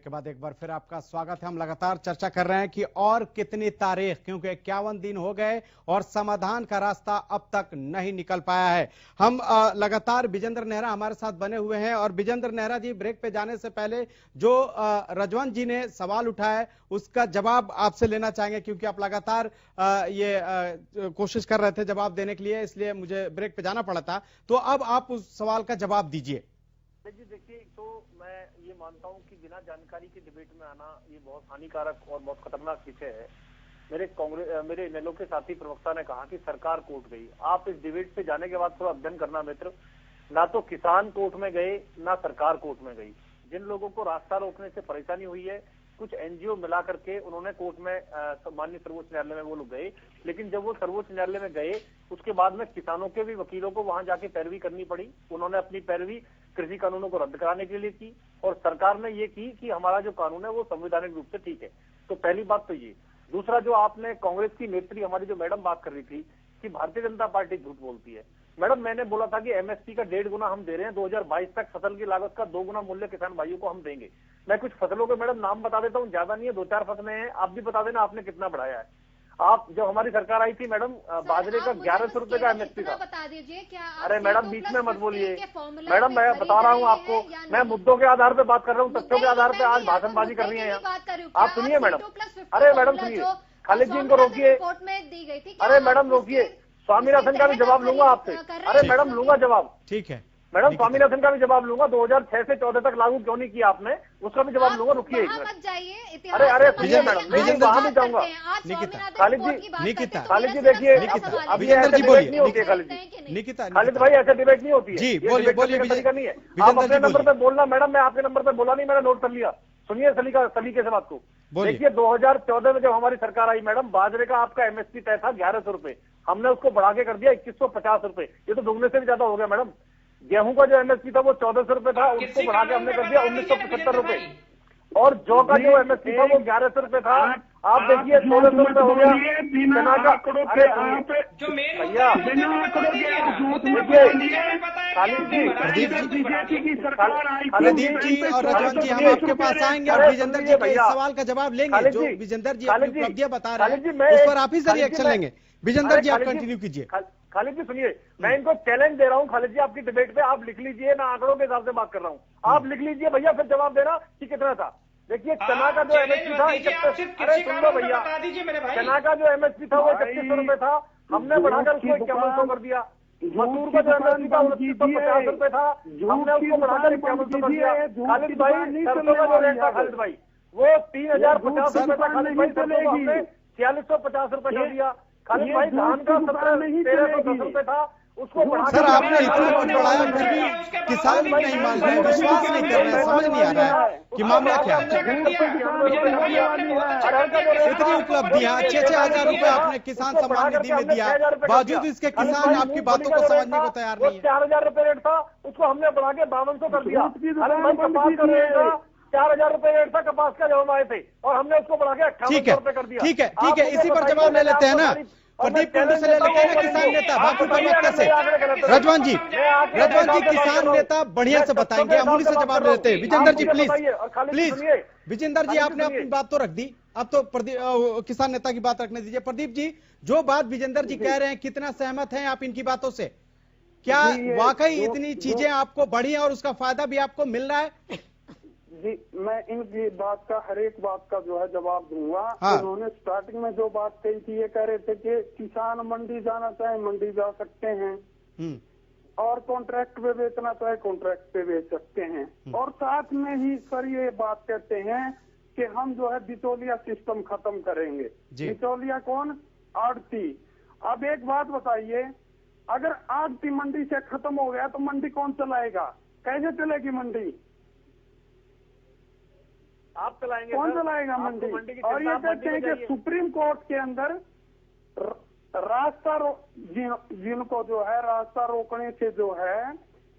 के बाद एक बार फिर आपका स्वागत है। हम लगातार चर्चा कर रहे हैं कि और कितनी तारीख, क्योंकि 51 दिन हो गए और समाधान का रास्ता अब तक नहीं निकल पाया है। हम लगातार विजेंद्र नेहरा हमारे साथ बने हुए हैं और विजेंद्र नेहरा जी, ब्रेक पे जाने से पहले जो रजवंत जी ने सवाल उठाया है उसका जवाब आपसे लेना चाहेंगे, क्योंकि आप लगातार ये कोशिश कर रहे थे जवाब देने के लिए, इसलिए मुझे ब्रेक पे जाना पड़ा था। तो अब आप उस सवाल का जवाब दीजिए। जी देखिए, तो मैं ये मानता हूं कि बिना जानकारी के डिबेट में आना ये बहुत हानिकारक और बहुत खतरनाक विषय है। मेरे इनेलो के साथी प्रवक्ता ने कहा कि सरकार कोर्ट गई। आप इस डिबेट पे जाने के बाद थोड़ा अध्ययन करना मित्र, ना तो किसान कोर्ट में गए ना सरकार कोर्ट में गई। जिन लोगों को रास्ता रोकने से परेशानी हुई है, कुछ एनजीओ मिला करके उन्होंने कोर्ट में माननीय सर्वोच्च न्यायालय में वो लोग गए, लेकिन जब वो सर्वोच्च न्यायालय में गए उसके बाद में किसानों के भी वकीलों को वहां जाके पैरवी करनी पड़ी। उन्होंने अपनी पैरवी कृषि कानूनों को रद्द कराने के लिए की और सरकार ने ये की कि हमारा जो कानून है वो संवैधानिक रूप से ठीक है। तो पहली बात तो ये। दूसरा, जो आपने कांग्रेस की नेत्री हमारी जो मैडम बात कर रही थी कि भारतीय जनता पार्टी झूठ बोलती है, मैडम मैंने बोला था कि एमएसपी का 1.5 गुना हम दे रहे हैं। 2022 तक फसल की लागत का 2 गुना मूल्य किसान भाइयों को हम देंगे। मैं कुछ फसलों के मैडम नाम बता देता हूँ, ज्यादा नहीं है, 2-4 फसलें हैं, आप भी बता देना आपने कितना बढ़ाया है। आप जब हमारी सरकार आई थी मैडम, बाजरे का 1100 रुपए का एमएसपी था। बता दीजिए क्या अरे मैडम बीच में मत बोलिए मैडम, मैं बता रहा हूँ आपको, मैं मुद्दों के आधार पे बात कर रहा हूँ, तथ्यों के आधार पे आज भाषणबाजी कर रही है यहाँ। आप सुनिए मैडम, अरे मैडम सुनिए, खालिद जी इनको रोकिए। अरे मैडम रोकिए, स्वामीनाथन का भी जवाब लूंगा आपसे। अरे मैडम लूंगा जवाब, ठीक है मैडम, स्वामीनाथन का भी जवाब लूंगा। 2006 से 14 तक लागू क्यों नहीं किया आपने, उसका भी जवाब लूंगा। रुकिए एक मिनट। अरे सुनिए मैडम, मैं वहां भी जाऊंगा। खालिद जी देखिए, अभी ऐसे डिबेट नहीं होती है खालिद जी। खालिद भाई ऐसे डिबेट नहीं होती है जी, बोलिए तरीका नहीं है। आप अपने नंबर पे बोलना मैडम, मैं आपके नंबर पे बोला नहीं, मैंने नोट कर लिया। सुनिए सलीके से बात को। देखिए 2014 में जब हमारी सरकार आई मैडम, बाजरे का आपका एमएसपी तय था 1100 रुपए, हमने उसको बढ़ा के कर दिया 2150 रुपए। ये तो दुगने से भी ज्यादा हो गया मैडम। गेहूं का जो एमएसपी था वो 1400 रुपए था, उसको बढ़ा के हमने कर दिया 1975 रुपए। और जौ का जो एमएसपी था वो 1100 रुपए था, आप देखिए 1600 रुपए हो गया। चना का भैया प्रदीप जी और रजवंत जी, हम आपके पास आएंगे और विजेंद्र जी के इस सवाल का जवाब लेंगे। जो विजेंद्र जी अपनी उपलब्धियां बता रहे हैं उस पर आप ही से रिएक्शन लेंगे। विजेंद्र जी आप कंटिन्यू कीजिए। खालिद जी सुनिए, मैं इनको चैलेंज दे रहा हूँ खालिद जी, आपकी डिबेट पे आप लिख लीजिए, मैं आंकड़ों के हिसाब से बात कर रहा हूँ, आप लिख लीजिए भैया, फिर जवाब देना कि कितना था। देखिए चना का जो एमएसपी था 31, अरे सुन लो भैया, चना का जो एमएसपी था वो 3100 रुपए था, हमने बढ़ाकर उसको 5100 कर दिया। मसूर का जो एमएसपी था 2950 रुपए था, हमने उसको बढ़ाकर 5100 कर दिया। खालिद भाई सरसों का जो रेट था खालिद भाई वो 3050 रुपए था खालिद भाई, सरसों को हमने 4650 रुपए कर दिया। खालिद भाई धान का 1310 रुपए था, उसको सर आपने इतना कुछ बढ़ाया फिर भी किसान भी नहीं मान रहे, विश्वास नहीं कर रहे, समझ नहीं आ रहा है कि मामला क्या है। इतनी उपलब्धियां 6,000 रुपए आपने किसान सम्मान निधि में दिया, बावजूद इसके किसान आपकी बातों को समझने को तैयार नहीं है। 4000 रुपए रेट था, उसको हमने बढ़ा के 5200 कर दिया। कपास का रेट था 4000 रुपए रेट था कपास का जब हम आए थे, और हमने उसको बढ़ा के 5800 रुपए कर दिया। ठीक है, इसी पर जवाब ले लेते हैं ना। प्रदीप टुंडू से ले लेते हैं ना, किसान नेता बाकुल अहमद कैसे। रजवंत जी किसान नेता बढ़िया से बताएंगे, अमूली से जवाब ले लेते हैं। विजेंद्र जी प्लीज विजेंद्र जी आपने अपनी बात तो रख दी, अब तो किसान नेता की बात रखने दीजिए। प्रदीप जी, जो बात विजेंद्र जी कह रहे हैं, कितना सहमत हैं आप इनकी बातों से? क्या वाकई इतनी चीजें आपको बढ़ी और उसका फायदा भी आपको मिल रहा है? जी मैं इनकी बात का, हर एक बात का जो है जवाब दूंगा। उन्होंने स्टार्टिंग में जो बात कही थी, ये कह रहे थे कि किसान मंडी जाना चाहे मंडी जा सकते हैं, और कॉन्ट्रैक्ट पे बेचना चाहे कॉन्ट्रैक्ट पे बेच सकते हैं, और साथ में ही सर ये बात कहते हैं कि हम जो है बिचौलिया सिस्टम खत्म करेंगे। बिचौलिया कौन? आड़ती। अब एक बात बताइए, अगर आड़ती मंडी से खत्म हो गया तो मंडी कौन चलाएगा? कैसे चलेगी मंडी? आप चलाएंगे? कौन चलाएगा मंडी? और ये कहते हैं कि सुप्रीम कोर्ट के अंदर रास्ता जिनको जो है रास्ता रोकने से जो है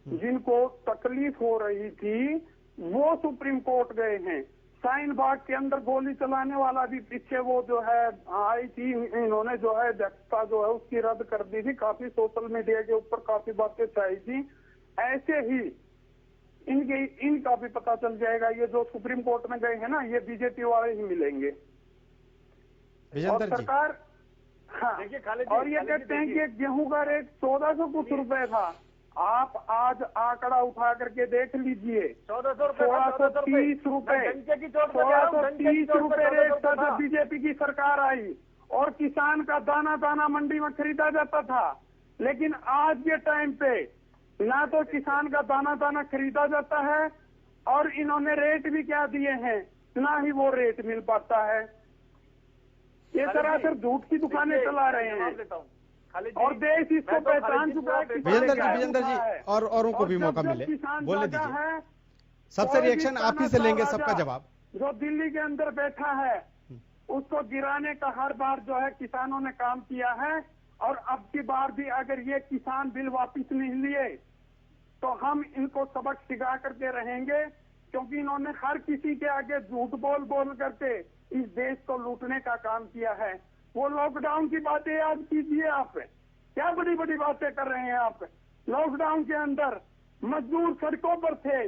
जिनको तकलीफ हो रही थी वो सुप्रीम कोर्ट गए हैं। शाहीन बाग के अंदर गोली चलाने वाला भी पीछे वो जो है आई थी, इन्होंने जो है अध्यक्षता जो है उसकी रद्द कर दी थी। काफी सोशल मीडिया के ऊपर काफी बातें छाई थी। ऐसे ही इनका भी पता चल जाएगा। ये जो सुप्रीम कोर्ट में गए हैं ना, ये बीजेपी वाले ही मिलेंगे। और सरकार, हाँ, और ये कहते हैं कि गेहूं का रेट 1400 कुछ रुपए था। आप आज आंकड़ा उठा करके देख लीजिए, 1630 रुपए, 1630 रुपए रेट था जब बीजेपी की सरकार आई, और किसान का दाना दाना मंडी में खरीदा जाता था। लेकिन आज के टाइम पे ना तो किसान का दाना दाना खरीदा जाता है, और इन्होंने रेट भी क्या दिए हैं, ना ही वो रेट मिल पाता है। ये सरासर झूठ की दुकानें चला रहे हैं, और देश इसको पहचान चुका है। विजेंद्र जी और औरों को भी मौका मिले, बोलने दीजिए। सबसे रिएक्शन आप ही से लेंगे, सबका जवाब। जो दिल्ली के अंदर बैठा है उसको गिराने का हर बार जो है किसानों ने काम किया है, और अब की बार भी अगर ये किसान बिल वापिस नहीं लिए तो हम इनको सबक सिखा करके रहेंगे, क्योंकि इन्होंने हर किसी के आगे झूठ बोल बोल करके इस देश को लूटने का काम किया है। वो लॉकडाउन की बातें याद कीजिए आप, क्या बड़ी बड़ी बातें कर रहे हैं आप। लॉकडाउन के अंदर मजदूर सड़कों पर थे,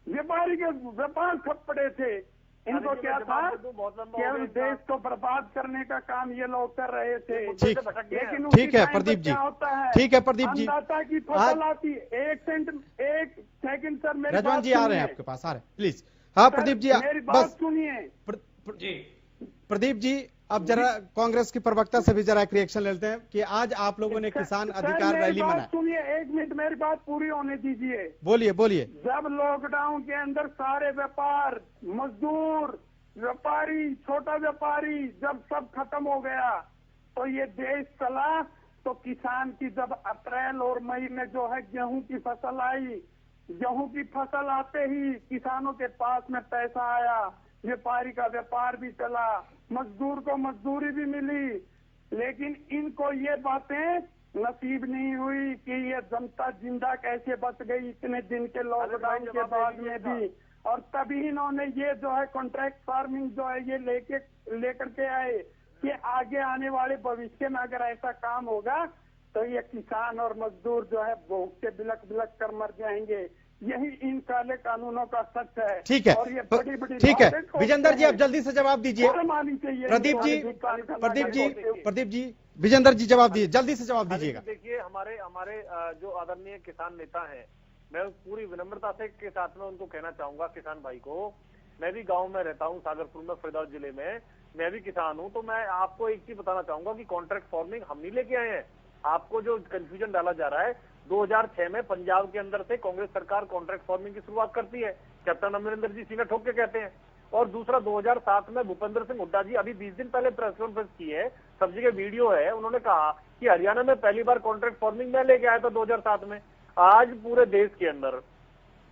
व्यापारी के व्यापार ठप पड़े थे। इनको क्या था, केवल देश को बर्बाद करने का काम ये लोग कर रहे थे। लेकिन ठीक है प्रदीप जी, ठीक है प्रदीप जी, अन्नदाता की फसल आती। एक सेकंड सर, मेरे रजवान जी आ रहे हैं आपके पास, आ रहे हैं प्लीज। हाँ प्रदीप जी, मेरी बात सुनिए। प्रदीप जी, अब जरा कांग्रेस की प्रवक्ता से भी जरा एक रिएक्शन लेते हैं कि आज आप लोगों ने किसान अधिकार रैली मनाई। सुनिए, एक मिनट, मेरी बात पूरी होने दीजिए। बोलिए बोलिए। जब लॉकडाउन के अंदर सारे व्यापार, मजदूर, व्यापारी, छोटा व्यापारी जब सब खत्म हो गया तो ये देश चला। तो किसान की जब अप्रैल और मई में जो है गेहूं की फसल आई, गेहूं की फसल आते ही किसानों के पास में पैसा आया, व्यापारी का व्यापार भी चला, मजदूर को मजदूरी भी मिली। लेकिन इनको ये बातें नसीब नहीं हुई कि ये जनता जिंदा कैसे बच गई इतने दिन के लॉकडाउन के बाद में भी। और तभी इन्होंने ये जो है कॉन्ट्रैक्ट फार्मिंग जो है ये लेकर के आए कि आगे आने वाले भविष्य में अगर ऐसा काम होगा तो ये किसान और मजदूर जो है भूख से बिलक बिलक कर मर जाएंगे। यही इन काले कानूनों का सच है। ठीक है, और ये बड़ी बड़ी ठीक है विजेंद्र जी, अब जल्दी से जवाब दीजिए। प्रदीप जी, विजेंद्र जी जवाब दीजिए, जल्दी से जवाब दीजिएगा। देखिए, हमारे जो आदरणीय किसान नेता हैं, मैं पूरी विनम्रता से के साथ में उनको कहना चाहूंगा, किसान भाई को, मैं भी गांव में रहता हूं, सागरपुर में, फरीदाबाद जिले में, मैं भी किसान हूं। तो मैं आपको एक चीज बताना चाहूंगा कि कॉन्ट्रैक्ट फार्मिंग हम नहीं लेके आए हैं। आपको जो कंफ्यूजन डाला जा रहा है, 2006 में पंजाब के अंदर से कांग्रेस सरकार कॉन्ट्रैक्ट फार्मिंग की शुरुआत करती है, कैप्टन अमरिंदर जी सीना ठोक के कहते हैं। और दूसरा 2007 में भूपेंद्र सिंह हुड्डा जी अभी 20 दिन पहले प्रेस कॉन्फ्रेंस की है, सब जगह वीडियो है, उन्होंने कहा कि हरियाणा में पहली बार कॉन्ट्रैक्ट फार्मिंग में लेके आया था 2007 में। आज पूरे देश के अंदर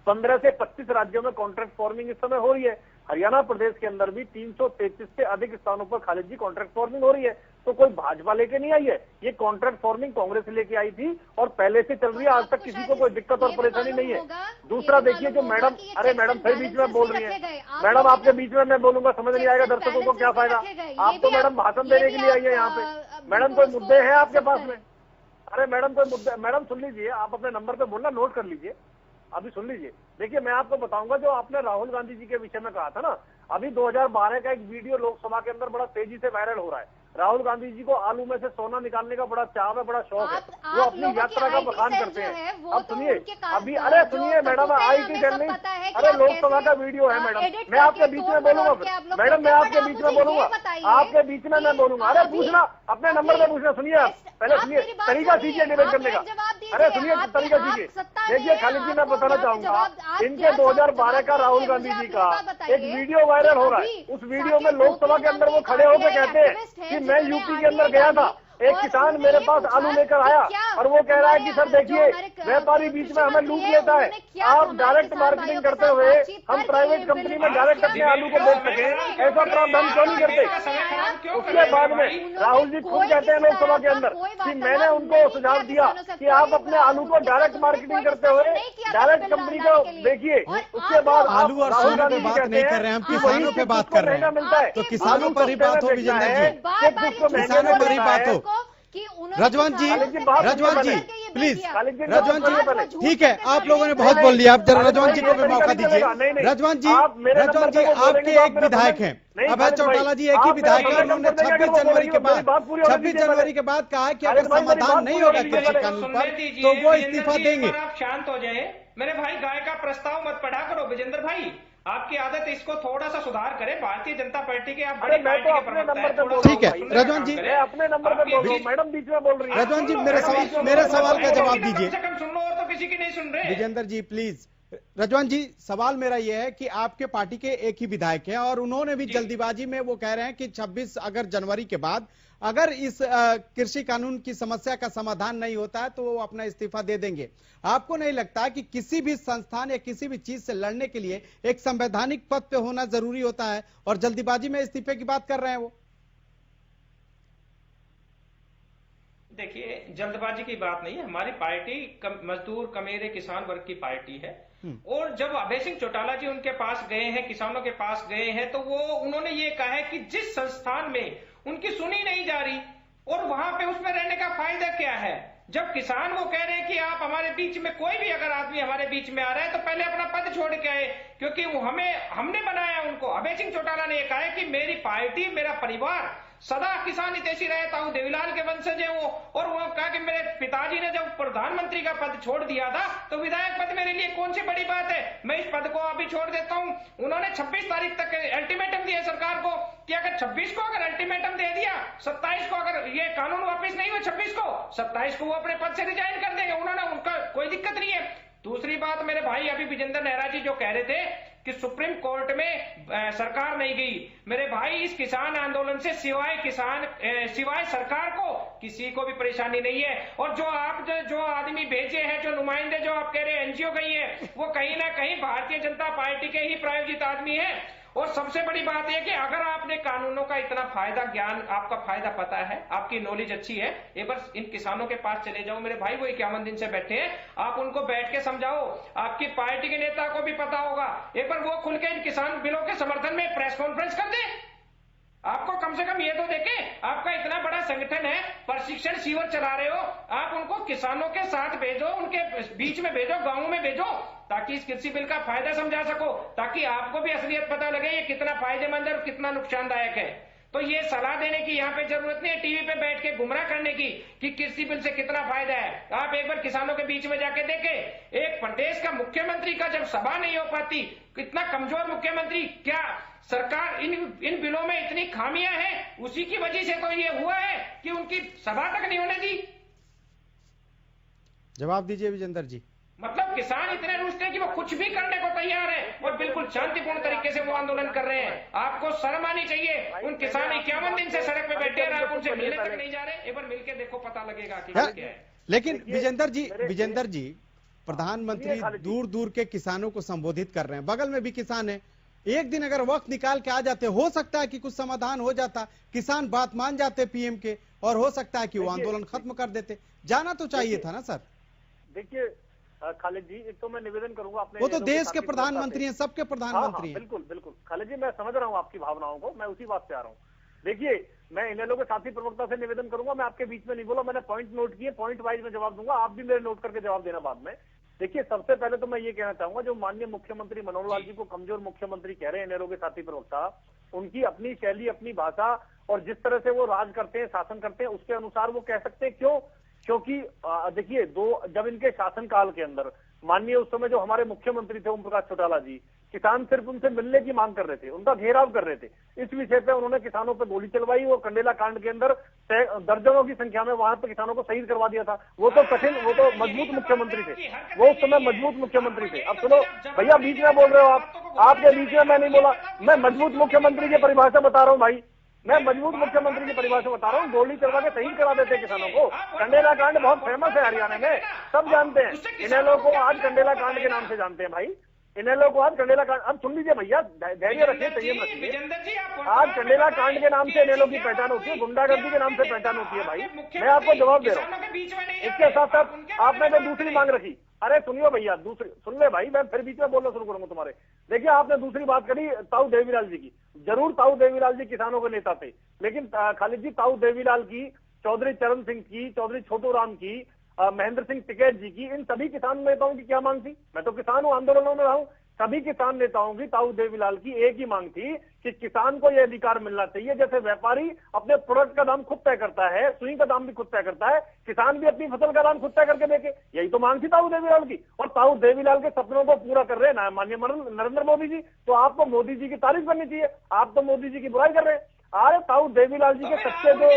15 से 25 राज्यों में कॉन्ट्रैक्ट फार्मिंग इस समय हो रही है। हरियाणा प्रदेश के अंदर भी 333 से अधिक स्थानों पर खालिद जी कॉन्ट्रैक्ट फार्मिंग हो रही है। तो कोई भाजपा लेके नहीं आई है, ये कॉन्ट्रैक्ट फार्मिंग कांग्रेस लेके आई थी और पहले से चल रही है, आज तक किसी को कोई दिक्कत और परेशानी नहीं है। दूसरा देखिए, जो मैडम, अरे मैडम फिर बीच में बोल रही है, मैडम आपके बीच में मैं बोलूंगा समझ नहीं आएगा, दर्शकों को क्या फायदा। आप तो मैडम भाषण देने के लिए आई है यहाँ पे। मैडम कोई मुद्दे हैं आपके पास में? अरे मैडम कोई मुद्दे, मैडम सुन लीजिए, आप अपने नंबर पे बोलना, नोट कर लीजिए, अभी सुन लीजिए। देखिए, मैं आपको बताऊंगा, जो आपने राहुल गांधी जी के विषय में कहा था ना, अभी 2012 का एक वीडियो लोकसभा के अंदर बड़ा तेजी से वायरल हो रहा है। राहुल गांधी जी को आलू में से सोना निकालने का बड़ा चाव है, बड़ा शौक है, वो अपनी यात्रा का बखान करते हैं। अब सुनिए, अभी, अरे सुनिए मैडम, IT सेल नहीं, अरे लोकसभा का वीडियो है मैडम, मैं आपके बीच में बोलूंगा, मैडम मैं आपके बीच में बोलूंगा, आपके बीच में मैं बोलूंगा। अरे पूछना, अपने नंबर पे पूछना। सुनिए, आप पहले सुनिए, तरीका सीखिए डिबेट करने का। अरे सुनिए, तरीका सीखिए। देखिए खालिद जी, मैं बताना चाहूंगा, इनके 2012 का राहुल गांधी जी का एक वीडियो वायरल हो रहा है। उस वीडियो में लोकसभा के अंदर वो खड़े होकर कहते हैं कि मैं यूपी के अंदर गया था, एक किसान मेरे पास आलू लेकर आया और वो कह रहा है कि सर देखिए, व्यापारी बीच में हमें लूट लेता है, आप डायरेक्ट मार्केटिंग करते हुए हम प्राइवेट कंपनी में डायरेक्ट अपने आलू को बेच सके, ऐसा प्रावधान क्यों नहीं करते। उसके बाद में राहुल जी खुद कहते हैं लोकसभा के अंदर कि मैंने उनको सुझाव दिया कि आप अपने आलू को डायरेक्ट मार्केटिंग करते हुए डायरेक्ट कंपनी को देखिए। उसके बाद आलू और सोना पे बात नहीं कर रहे हैं, हम किसानों पे बात कर रहे हैं, मिलता है तो किसानों पर ही बात हो विजेंद्र जी, किसानों पर ही बात हो। रजवान जी, प्लीज खालिद जी, रजवान आज वो जी झूठ ठीक है, कहते आप लोगों ने हैं। बहुत बोल लिया, आप जरा नहीं, रजवान जी को भी नहीं, मौका नहीं, दीजिए। नहीं, नहीं, रजवान जी, आप मेरे नंबर रजवान जी पे वो बोलेंगे आपके तो आप एक मेरा विधायक बोलेंगे। हैं, नहीं, अभय खालिद भाई, चौटाला जी एक ही आप विधायक मेरे हैं, नंबर उन्होंने पे देंगे, 26 अगर वो जनवरी के बोलेंगे, बाद मेरी बात पूरी होने 26 दीजिए जनवरी पहले। के बाद कहा है कि खालिद अगर भाई, मेरी समाधान बात नहीं पूरी होगा होने दीजिए कृषि पहले। कानून सुनने पर दीजिए, तो वो विजेंद्र इस्तीफा जी, देंगे। एक बार आप शांत हो जाए। मेरे भाई गाय का प्रस्ताव मत पढ़ा करो विजेंद्र भाई, आपकी आदत इसको थोड़ा सा सुधार करें। भारतीय जनता पार्टी के आप अरे बड़ी मैं पार्टी तो के अपने प्रवक्ता नंबर हैं, पे थोड़ा बोल सा रहा हूँ ठीक है, भाई। सुनने का रजवान काम जी, करें। मैं अपने नंबर पे आप ये बोल रहा हूँ, बीच- मैडम बीच में बोल रही है। रजवान जी सुन लो, मेरे अरे सवाल सुन लो, मेरे सुन लो, सवाल का एक जवाब की ना दीजिए। कम से कम सुन लो, और तो किसी की नहीं सुन रहे। विजेंद्र जी प्लीज। रजवान जी सवाल मेरा यह है कि आपके पार्टी के एक ही विधायक हैं और उन्होंने भी जल्दीबाजी में वो कह रहे हैं कि 26 अगर जनवरी के बाद अगर इस कृषि कानून की समस्या का समाधान नहीं होता है तो वो अपना इस्तीफा दे देंगे। आपको नहीं लगता कि किसी भी संस्थान या किसी भी चीज से लड़ने के लिए एक संवैधानिक पद पे होना जरूरी होता है और जल्दीबाजी में इस्तीफे की बात कर रहे हैं वो? देखिए, जल्दबाजी की बात नहीं है। हमारी पार्टी मजदूर कमेरे किसान वर्ग की पार्टी है। और जब अभय सिंह चौटाला जी उनके पास गए हैं, किसानों के पास गए हैं, तो वो उन्होंने ये कहा है कि जिस संस्थान में उनकी सुनी नहीं जा रही और वहां पे उसमें रहने का फायदा क्या है। जब किसान वो कह रहे हैं कि आप हमारे बीच में, कोई भी अगर आदमी हमारे बीच में आ रहा है तो पहले अपना पद छोड़ के आए, क्योंकि वो हमने बनाया उनको। अभय सिंह चौटाला ने कहा है कि मेरी पार्टी, मेरा परिवार सदा किसान हितैषी रहता हूं, देवीलाल के वंशज है वो। और वो कहा कि मेरे पिताजी ने जब प्रधानमंत्री का पद छोड़ दिया था तो विधायक पद मेरे लिए कौन सी बड़ी बात है, मैं इस पद को अभी छोड़ देता हूं। उन्होंने 26 तारीख तक अल्टीमेटम दिया सरकार को कि अगर 26 को अगर अल्टीमेटम दे दिया, 27 को अगर ये कानून वापस नहीं हुआ, 26 को 27 को वो अपने पद से रिजाइन कर देंगे। उन्होंने, उनका कोई दिक्कत नहीं है। दूसरी बात, मेरे भाई अभी विजेंद्र नेहरा जी जो कह रहे थे कि सुप्रीम कोर्ट में सरकार नहीं गई, मेरे भाई इस किसान आंदोलन से सिवाय सरकार को किसी को भी परेशानी नहीं है। और जो आदमी भेजे हैं, जो नुमाइंदे जो आप कह रहे हैं एनजीओ गई है, वो कहीं ना कहीं भारतीय जनता पार्टी के ही प्रायोजित आदमी है। और सबसे बड़ी बात यह कि अगर आपने कानूनों का इतना फायदा, ज्ञान आपका फायदा पता है, आपकी नॉलेज अच्छी है, एक बार इन किसानों के पास चले जाओ मेरे भाई, वो 51 दिन से बैठे हैं, आप उनको बैठ के समझाओ। आपकी पार्टी के नेता को भी पता होगा, एक बार वो खुल के इन किसान बिलों के समर्थन में प्रेस कॉन्फ्रेंस कर दे। आपको कम से कम ये तो देखें, आपका इतना बड़ा संगठन है, प्रशिक्षण शिविर चला रहे हो, आप उनको किसानों के साथ भेजो, उनके बीच में भेजो, गांवों में भेजो, ताकि इस कृषि बिल का फायदा समझा सको, ताकि आपको भी असलियत पता लगे ये कितना फायदेमंद है और कितना नुकसानदायक है। तो ये सलाह देने की यहाँ पे जरूरत नहीं है, टीवी पे बैठ के गुमराह करने की कि कृषि बिल से कितना फायदा है। आप एक बार किसानों के बीच में जाके देखें, एक प्रदेश का मुख्यमंत्री का जब सभा नहीं हो पाती, कितना कमजोर मुख्यमंत्री, क्या सरकार इन बिलों में इतनी खामियां हैं, उसी की वजह से तो ये हुआ है कि उनकी सभा तक नहीं होने दी। जवाब दीजिए विजेंद्र जी। मतलब किसान इतने रुष्ट हैं कि वो कुछ भी करने को तैयार है और बिल्कुल शांतिपूर्ण तरीके से वो आंदोलन कर रहे हैं। आपको शर्म आनी चाहिए। उन किसान 51 दिन से सड़क पे बैठे हैं, आप उनसे मिलने तक नहीं जा रहे। एक बार मिलके देखो, पता लगेगा कि क्या है। लेकिन विजेंद्र जी प्रधानमंत्री दूर दूर के किसानों को संबोधित कर रहे हैं, बगल में भी किसान है। एक दिन अगर वक्त निकाल के आ जाते, हो सकता है कि कुछ समाधान हो जाता, किसान बात मान जाते पीएम के, और हो सकता है कि वो आंदोलन खत्म कर देते। जाना तो चाहिए था ना सर। देखिए खालिद जी, एक तो मैं निवेदन करूंगा अपने, वो तो देश के प्रधानमंत्री हैं, सबके प्रधानमंत्री हैं। बिल्कुल बिल्कुल खालिद जी, मैं समझ रहा हूँ आपकी भावनाओं को, मैं उसी बात से आ रहा हूँ। देखिए, मैं इनेलो के साथी प्रवक्ता से निवेदन करूंगा, मैं आपके बीच में नहीं बोला, मैंने पॉइंट नोट किए, पॉइंट वाइज में जवाब दूंगा, आप भी मेरे नोट करके जवाब देना बाद में। देखिए, सबसे पहले तो मैं ये कहना चाहूंगा, जो माननीय मुख्यमंत्री मनोहर लाल जी को कमजोर मुख्यमंत्री कह रहे हैं इनेलो के साथी प्रवक्ता, उनकी अपनी शैली, अपनी भाषा और जिस तरह से वो राज करते हैं, शासन करते हैं, उसके अनुसार वो कह सकते हैं। क्यों? क्योंकि देखिए, जब इनके शासनकाल के अंदर माननीय उस समय जो हमारे मुख्यमंत्री थे ओम प्रकाश चौटाला जी, किसान सिर्फ उनसे मिलने की मांग कर रहे थे, उनका घेराव कर रहे थे। इस विषय पे उन्होंने किसानों पे गोली चलवाई और कंडेला कांड के अंदर दर्जनों की संख्या में वहां पे किसानों को शहीद करवा दिया था। वो तो मजबूत मुख्यमंत्री थे, वो उस समय मजबूत मुख्यमंत्री थे। अब सुनो भैया, बीच में बोल रहे हो आप, आपके बीच में मैं नहीं बोला, मैं मजबूत मुख्यमंत्री की परिभाषा बता रहा हूँ भाई, मैं मजबूत मुख्यमंत्री की परिभाषा बता रहा हूँ। गोली चलवा के शहीद करा देते किसानों को। कंडेला कांड बहुत फेमस है हरियाणा में, सब जानते हैं। इनेलो को आज कंडेला कांड के नाम से जानते हैं भाई, इनेलो को आज कंडेला कांड। अब सुन लीजिए भैया, धैर्य रखिए, संयम रखिए। आज कंडेला कांड के नाम से इनेलो की पहचान होती है, गुंडागर्दी के नाम से पहचान होती है भाई। मैं आपको जवाब दे रहा हूँ। इसके साथ साथ आपने जो दूसरी मांग रखी, अरे सुनियो भैया, दूसरी सुन ले भाई, मैं फिर बीच में बोलना शुरू करूंगा तुम्हारे। देखिए, आपने दूसरी बात करी ताऊ देवीलाल जी की। जरूर ताऊ देवीलाल जी किसानों के नेता थे, लेकिन खालिद जी, ताऊ देवीलाल की, चौधरी चरण सिंह की, चौधरी छोटू राम की, महेंद्र सिंह टिकैत जी की, इन सभी किसान नेताओं की क्या मांग थी? मैं तो किसान हूं, आंदोलनों में रहा हूं। सभी किसान नेताओं की, ताऊ देवीलाल की एक ही मांग थी कि किसान को यह अधिकार मिलना चाहिए, जैसे व्यापारी अपने प्रोडक्ट का दाम खुद तय करता है, सुई का दाम भी खुद तय करता है, किसान भी अपनी फसल का दाम खुद तय करके देखे। यही तो मांग थी ताऊ देवीलाल की, और ताऊ देवीलाल के सपनों को पूरा कर रहे हैं माननीय नरेंद्र मोदी जी। तो आपको मोदी जी की तारीफ करनी चाहिए, आप तो मोदी जी की बुराई कर रहे हैं। अरे ताऊ देवीलाल जी के सच्चे जो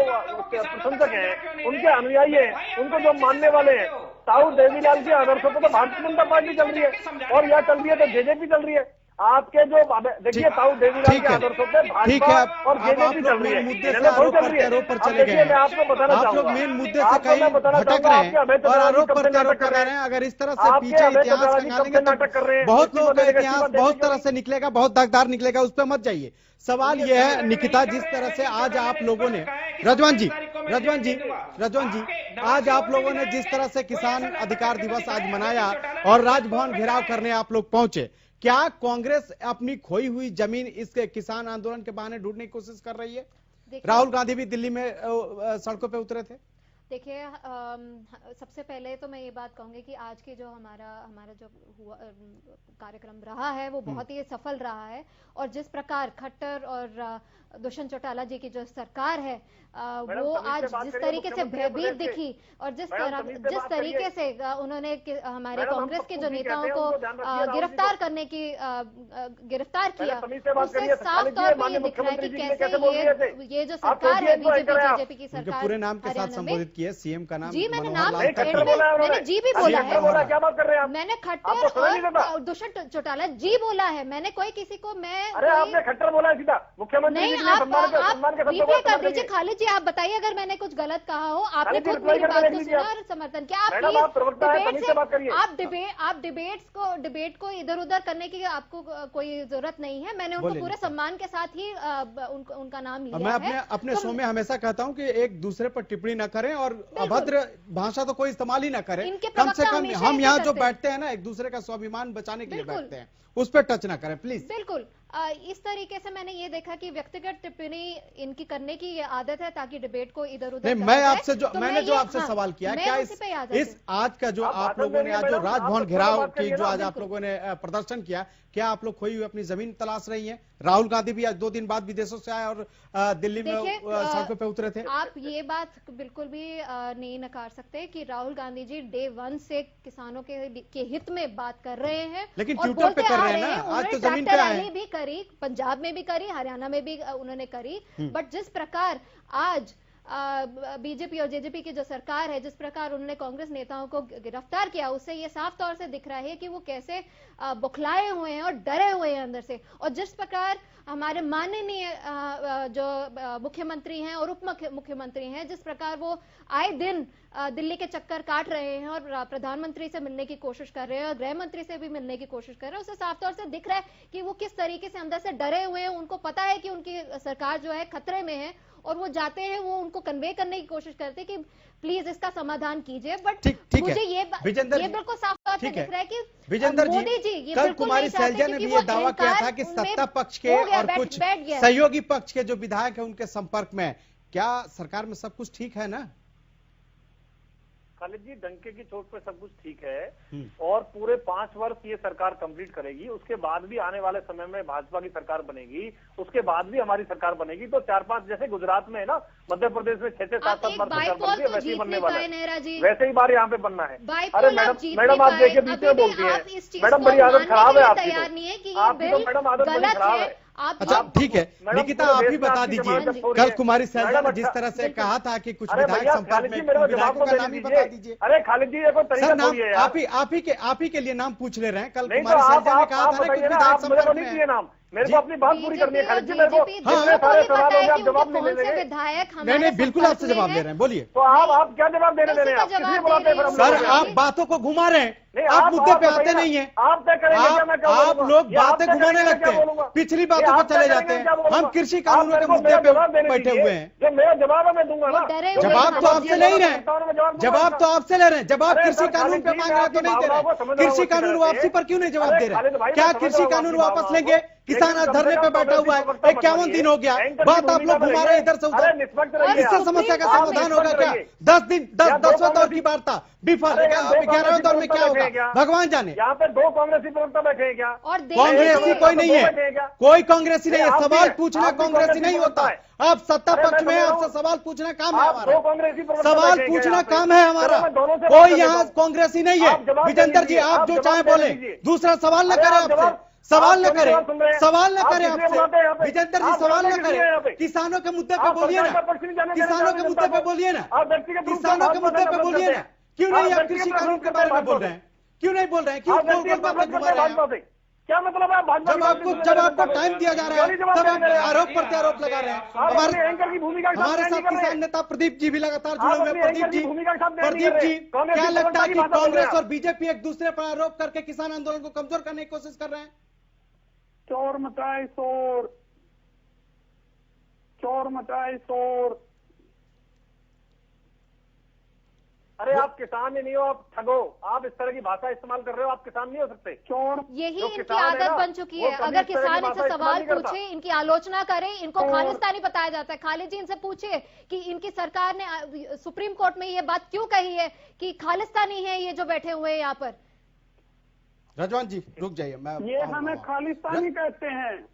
प्रशंसक हैं, उनके अनुयायी हैं, उनको जो मानने वाले हैं, ताऊ देवीलाल के आदर्शों पर तो भारतीय जनता पार्टी चल रही है, और यह चल रही है तो जेजेपी चल रही है। आपके जो देखिए ताऊ देवीलाल के आदर्शों पे भाजपा और जेजेपी चल रही है, मुद्दे से आरोप प्रत्यारोप पर चले गए हैं। मैं आपको बताना चाहूंगा, आप लोग मेन मुद्दे से कहीं भटक रहे हैं और आरोप प्रत्यारोप कर रहे हैं। अगर इस तरह से पीछे इतिहास खंगालेंगे तो बहुत लोगों का इतिहास बहुत तरह से निकलेगा, बहुत दागदार निकलेगा, उस पर मत जाइए। सवाल यह है निकिता, जिस तरह से आज आप लोगों ने, रजवान जी आज आप लोगों ने जिस तरह से किसान अधिकार दिवस आज मनाया और राजभवन घेराव करने आप लोग पहुंचे, क्या कांग्रेस अपनी खोई हुई जमीन इस किसान आंदोलन के बहाने ढूंढने की कोशिश कर रही है? राहुल गांधी भी दिल्ली में सड़कों पे उतरे थे। देखिए, सबसे पहले तो मैं ये बात कहूंगी कि आज की जो हमारा जो हुआ कार्यक्रम रहा है वो बहुत ही सफल रहा है, और जिस प्रकार खट्टर और दुष्यंत चौटाला जी की जो सरकार है वो आज जिस तरीके से भयभीत दिखी और जिस तरीके से उन्होंने हमारे कांग्रेस के जो नेताओं को गिरफ्तार किया, उससे साफ तौर पर ये दिख रहा है कि कैसे ये जो सरकार है बीजेपी की सरकार, पूरे नाम के साथ संबोधित किया, सीएम का नाम जी, मैंने नाम मैंने जी भी बोला है, क्या बात कर रहे हैं आप? मैंने खट्टर और दुष्यंत चौटाला जी बोला है, मैंने कोई किसी को अरे आपने खट्टर बोला है सीधा, मुख्यमंत्री नहीं, आप रिप्ले कर दीजिए। खालिद जी, आप बताइए अगर मैंने कुछ गलत कहा हो, आपने खुद मेरी बात को सुना और समर्थन किया। आप डिबेट को इधर उधर करने की आपको कोई जरूरत नहीं है। मैंने उनको पूरे सम्मान के साथ ही उनका नाम लिया है। मैं अपने शो में हमेशा कहता हूँ कि एक दूसरे पर टिप्पणी न करें और अभद्र भाषा तो कोई इस्तेमाल ही न करें। कम से कम हम यहाँ जो बैठते हैं ना, एक दूसरे का स्वाभिमान बचाने के लिए बैठते हैं, उस पर टच ना करें प्लीज। बिल्कुल, इस तरीके से मैंने ये देखा कि व्यक्तिगत टिप्पणी इनकी करने की ये आदत है ताकि डिबेट को इधर उधर नहीं। मैं आपसे जो मैंने जो आपसे सवाल किया, क्या इस आज का जो आप लोगों ने आज जो राजभवन घेराव की जो आज आप लोगों ने प्रदर्शन किया, क्या आप लोग खोई हुई अपनी जमीन तलाश रही हैं? राहुल गांधी भी आज 2 दिन बाद विदेशों से आए और दिल्ली में सड़कों पे उतरे थे। आप ये बात बिल्कुल भी नहीं नकार सकते कि राहुल गांधी जी डे 1 से किसानों के हित में बात कर रहे हैं, लेकिन ट्विटर पे कर रहे हैं ना। आज तो जमीन पे आए, भी करी, पंजाब में भी करी, हरियाणा में भी उन्होंने करी, बट जिस प्रकार आज बीजेपी और जेजेपी की जो सरकार है, जिस प्रकार उन्होंने कांग्रेस नेताओं को गिरफ्तार किया, उससे ये साफ तौर से दिख रहा है कि वो कैसे बुखलाए हुए हैं और डरे हुए हैं अंदर से। और जिस प्रकार हमारे माननीय जो मुख्यमंत्री हैं और उप मुख्यमंत्री हैं, जिस प्रकार वो आए दिन दिल्ली के चक्कर काट रहे हैं और प्रधानमंत्री से मिलने की कोशिश कर रहे हैं और गृह मंत्री से भी मिलने की कोशिश कर रहे हैं, उससे साफ तौर से दिख रहा है कि वो किस तरीके से अंदर से डरे हुए हैं। उनको पता है कि उनकी सरकार जो है खतरे में है, और वो जाते हैं, वो उनको कन्वे करने की कोशिश करते हैं कि प्लीज इसका समाधान कीजिए। बट मुझे ये बिल्कुल साफ तौर से दिख रहा है कि विजेंद्र जी, कल कुमारी सैलजा ने भी ये दावा किया था कि सत्ता पक्ष के और कुछ सहयोगी पक्ष के जो विधायक है उनके संपर्क में, क्या सरकार में सब कुछ ठीक है ना? खालिद जी, डंके की चोट पे सब कुछ ठीक है, और पूरे 5 वर्ष ये सरकार कंप्लीट करेगी, उसके बाद भी आने वाले समय में भाजपा की सरकार बनेगी, उसके बाद भी हमारी सरकार बनेगी। तो 4-5 जैसे गुजरात में है ना, मध्य प्रदेश में 6-7 बार सरकार बनती है, वैसे ही बनने वाला है, वैसे ही बार यहाँ पे बनना है। अरे मैडम आप देखिए बीच में बोलती है, मैडम बड़ी आदत खराब है आपकी, तो मैडम आदत बड़ी खराब है। अच्छा ठीक है निकिता, आप ही बता दीजिए, कल कुमारी सैलजा ने जिस तरह से कहा था कि कुछ विधायक संपर्क में, विधायकों का नाम ही बता दीजिए। अरे खालिद जी, ये कोई तरीका थोड़ी है यार। आप ही के लिए नाम पूछ ले रहे हैं। कल कुमारी सैलजा ने कहा था ना कुछ विधायक संपर्क में है। नाम मेरे को अपनी बात पूरी करनी है खालिद जी, मेरे को जितने सारे सवालों के आप जवाब नहीं दे रहे। नहीं, बिल्कुल आपसे जवाब दे रहे हैं, बोलिए। तो आप क्या जवाब देने दे रहे हैं? किसलिए बुलाते हैं? सर आप बातों को घुमा रहे हैं, आप मुद्दे पे आते नहीं है। आप तय करेंगे, आप लोग बातें घुमाने लगते हैं, पिछली बातों पर चले जाते हैं। हम कृषि कानूनों के मुद्दे पे बैठे हुए हैं। जो मेरा जवाब है मैं दूंगा ना। जवाब तो आपसे नहीं रहे, जवाब तो आपसे ले रहे हैं। जवाब कृषि कानून पे मांग रहे तो नहीं दे रहे। कृषि कानून वापसी पर क्यों नहीं जवाब दे रहे? क्या कृषि कानून वापस लेंगे? किसान आज धरने पे बैठा हुआ है, 51 दिन हो गया, बात आप लोग घुमा रहे हैं इधर से उधर। इससे समस्या का समाधान होगा क्या? 10 दिन 10वें दौर की वार्ता विफल, 11वें दौर में क्या होगा भगवान जाने। यहाँ पे 2 कांग्रेसी प्रवक्ता बैठे हैं क्या? और कांग्रेसी कोई नहीं है, कोई कांग्रेसी नहीं है। सवाल पूछना कांग्रेसी नहीं होता। आप सत्ता पक्ष में, आपसे सवाल पूछना काम है हमारा, सवाल पूछना काम है हमारा। कोई यहाँ कांग्रेसी नहीं है। विजेंद्र जी आप जो चाहे बोले, दूसरा सवाल न करें आपसे, सवाल न करें, सवाल न करें आपसे। विजेंद्र जी सवाल न करें, किसानों के मुद्दे पे बोलिए ना, किसानों के मुद्दे पे बोलिए ना, किसानों के मुद्दे पे बोलिए ना। क्यों नहीं आप कृषि कानून के बारे में बोल रहे हैं? क्यों नहीं बोल रहे हैं? क्यों गोल गोल बातें घुमा रहे हैं? क्या मतलब है? जब आपको टाइम दिया जा रहा है तब आप आरोप प्रत्यारोप लगा रहे हैं। हमारे साथ किसान नेता प्रदीप जी भी लगातार जुड़े हुए हैं। प्रदीप जी क्या लगता है कि कांग्रेस और बीजेपी एक दूसरे पर आरोप करके किसान आंदोलन को कमजोर करने की कोशिश कर रहे हैं? चोर मचाए शोर, चोर मचाए शोर। अरे आप किसान ही नहीं हो, आप ठगो। आप इस तरह की भाषा इस्तेमाल कर रहे हो, आप किसान नहीं हो सकते। चोर यही इनकी आदत बन चुकी है। अगर किसान इनसे सवाल पूछे, इनकी आलोचना करे, इनको खालिस्तानी बताया जाता है। खालिद जी इनसे पूछे कि इनकी सरकार ने सुप्रीम कोर्ट में ये बात क्यों कही है कि खालिस्तानी है ये जो बैठे हुए हैं यहाँ पर। रजवान जी रुक जाइए, मैं ये हमें खालिस्तानी कहते हैं।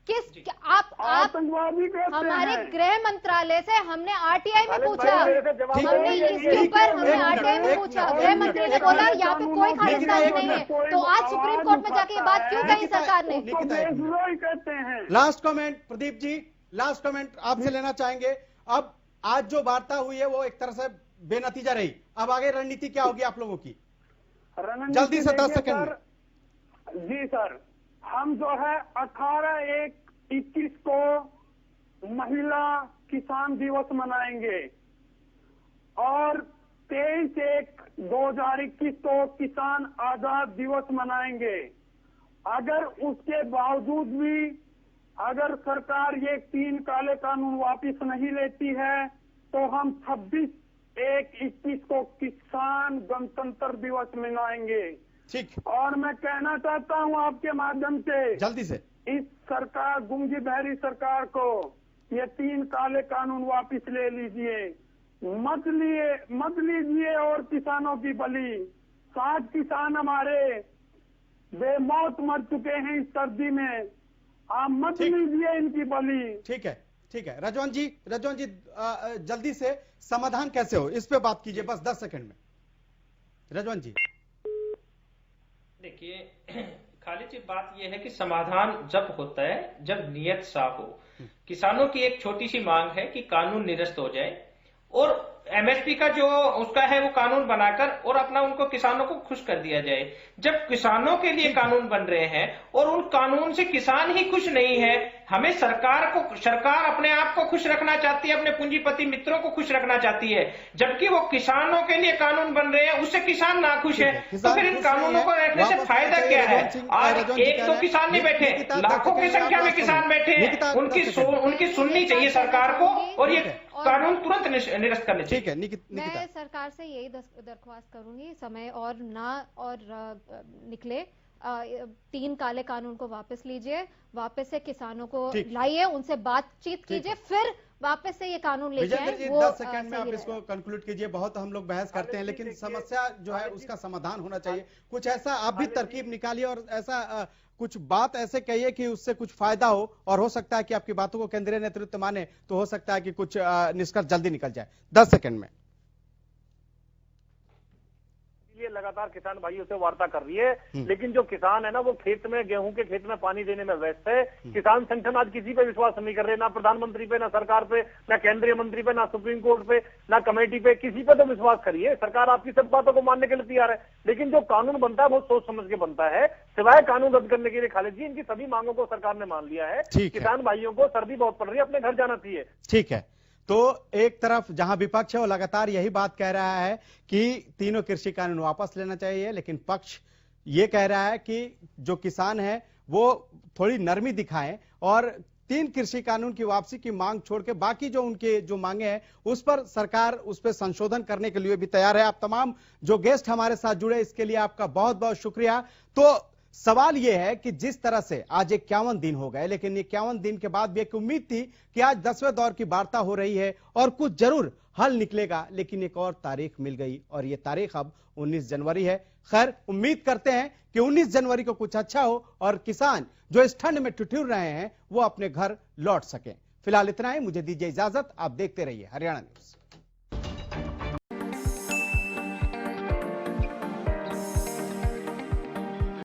किस आप आतंकवादी कहते हमारे हैं। गृह मंत्रालय से हमने आरटीआई में पूछा, हमने इसके ऊपर हमने आरटीआई में पूछा, गृह मंत्री ने बोला यहाँ पे कोई खालिस्तानी नहीं है। तो आज सुप्रीम कोर्ट में जाके ये बात क्यों कही सरकार ने? कहते हैं। Last comment Pradeep ji, last comment आपसे लेना चाहेंगे। अब आज जो वार्ता हुई है वो एक तरह से बेनतीजा रही, अब आगे रणनीति क्या होगी आप लोगों की? जल्दी से 10 सेकंड में। जी सर, हम जो है 18/1/21 को महिला किसान दिवस मनाएंगे और 23/1/2021 को किसान आजाद दिवस मनाएंगे। अगर उसके बावजूद भी अगर सरकार ये 3 काले कानून वापस नहीं लेती है तो हम 26/1/21 को किसान गणतंत्र दिवस मनाएंगे। ठीक। और मैं कहना चाहता हूं आपके माध्यम से जल्दी से इस सरकार, गुंगी बहरी सरकार को ये 3 काले कानून वापस ले लीजिए, मत लीजिए और किसानों की बलि। 60 किसान हमारे बेमौत मर चुके हैं इस सर्दी में, आप मत लीजिए इनकी बलि। ठीक है, ठीक है। रजवान जी जल्दी से समाधान कैसे हो इस पे बात कीजिए, बस 10 सेकंड में। रजवान जी देखिए खालिद जी, बात यह है कि समाधान जब होता है जब नियत साफ हो। किसानों की एक छोटी सी मांग है कि कानून निरस्त हो जाए और एमएसपी का जो उसका है वो कानून बनाकर और अपना उनको किसानों को खुश कर दिया जाए। जब किसानों के लिए कानून बन रहे हैं और उन कानून से किसान ही खुश नहीं है, हमें सरकार अपने आप को खुश रखना चाहती है, अपने पूंजीपति मित्रों को खुश रखना चाहती है, जबकि वो किसानों के लिए कानून बन रहे हैं, उससे किसान ना खुश है। तो फिर इन कानूनों को रखने से फायदा क्या है? आज 1-2 किसान नहीं बैठे, लाखों की संख्या में किसान बैठे हैं, उनकी सुननी चाहिए सरकार को और ये कानून तुरंत निरस्त करने चाहिए। ठीक है। मैं सरकार से यही दरख्वास्त करूंगी, समय और निकले 3 काले कानून को वापस लीजिए, वापस से किसानों को लाइए, उनसे बातचीत कीजिए, फिर वापस से ये कानून लेके आए। वो 10 सेकंड में आप इसको कंक्लूड कीजिए। बहुत हम लोग बहस करते हैं लेकिन समस्या जो है उसका समाधान होना चाहिए। कुछ ऐसा आप भी तरकीब निकालिए और ऐसा कुछ बात ऐसे कहिए कि उससे कुछ फायदा हो, और हो सकता है कि आपकी बातों को केंद्रीय नेतृत्व माने तो हो सकता है कि कुछ निष्कर्ष जल्दी निकल जाए। 10 सेकंड में। ये लगातार किसान भाइयों से वार्ता कर रही है, लेकिन जो किसान है ना वो खेत में, गेहूं के खेत में पानी देने में व्यस्त है। किसान संगठन आज किसी पे विश्वास नहीं कर रहे, ना प्रधानमंत्री पे, ना सरकार पे, ना केंद्रीय मंत्री पे, ना सुप्रीम कोर्ट पे, ना कमेटी पे, किसी पे तो विश्वास करिए। सरकार आपकी सब बातों को मानने के लिए तैयार है, लेकिन जो कानून बनता है वो सोच समझ के बनता है। सिवाय कानून रद्द करने के लिए खालिद जी इनकी सभी मांगों को सरकार ने मान लिया है। किसान भाइयों को सर्दी बहुत पड़ रही है, अपने घर जाना चाहिए। ठीक है। तो एक तरफ जहां विपक्ष है वो लगातार यही बात कह रहा है कि तीनों कृषि कानून वापस लेना चाहिए, लेकिन पक्ष ये कह रहा है कि जो किसान है वो थोड़ी नरमी दिखाएं और 3 कृषि कानून की वापसी की मांग छोड़ के बाकी जो उनके जो मांगे हैं उस पर सरकार उस पर संशोधन करने के लिए भी तैयार है। आप तमाम जो गेस्ट हमारे साथ जुड़े इसके लिए आपका बहुत बहुत शुक्रिया। तो सवाल यह है कि जिस तरह से आज 51 दिन हो गए, लेकिन 51 दिन के बाद भी एक उम्मीद थी कि आज 10वें दौर की वार्ता हो रही है और कुछ जरूर हल निकलेगा, लेकिन एक और तारीख मिल गई और ये तारीख अब 19 जनवरी है। खैर, उम्मीद करते हैं कि 19 जनवरी को कुछ अच्छा हो और किसान जो इस ठंड में ठिठुर रहे हैं वो अपने घर लौट सकें। फिलहाल इतना ही, मुझे दीजिए इजाजत। आप देखते रहिए हरियाणा न्यूज।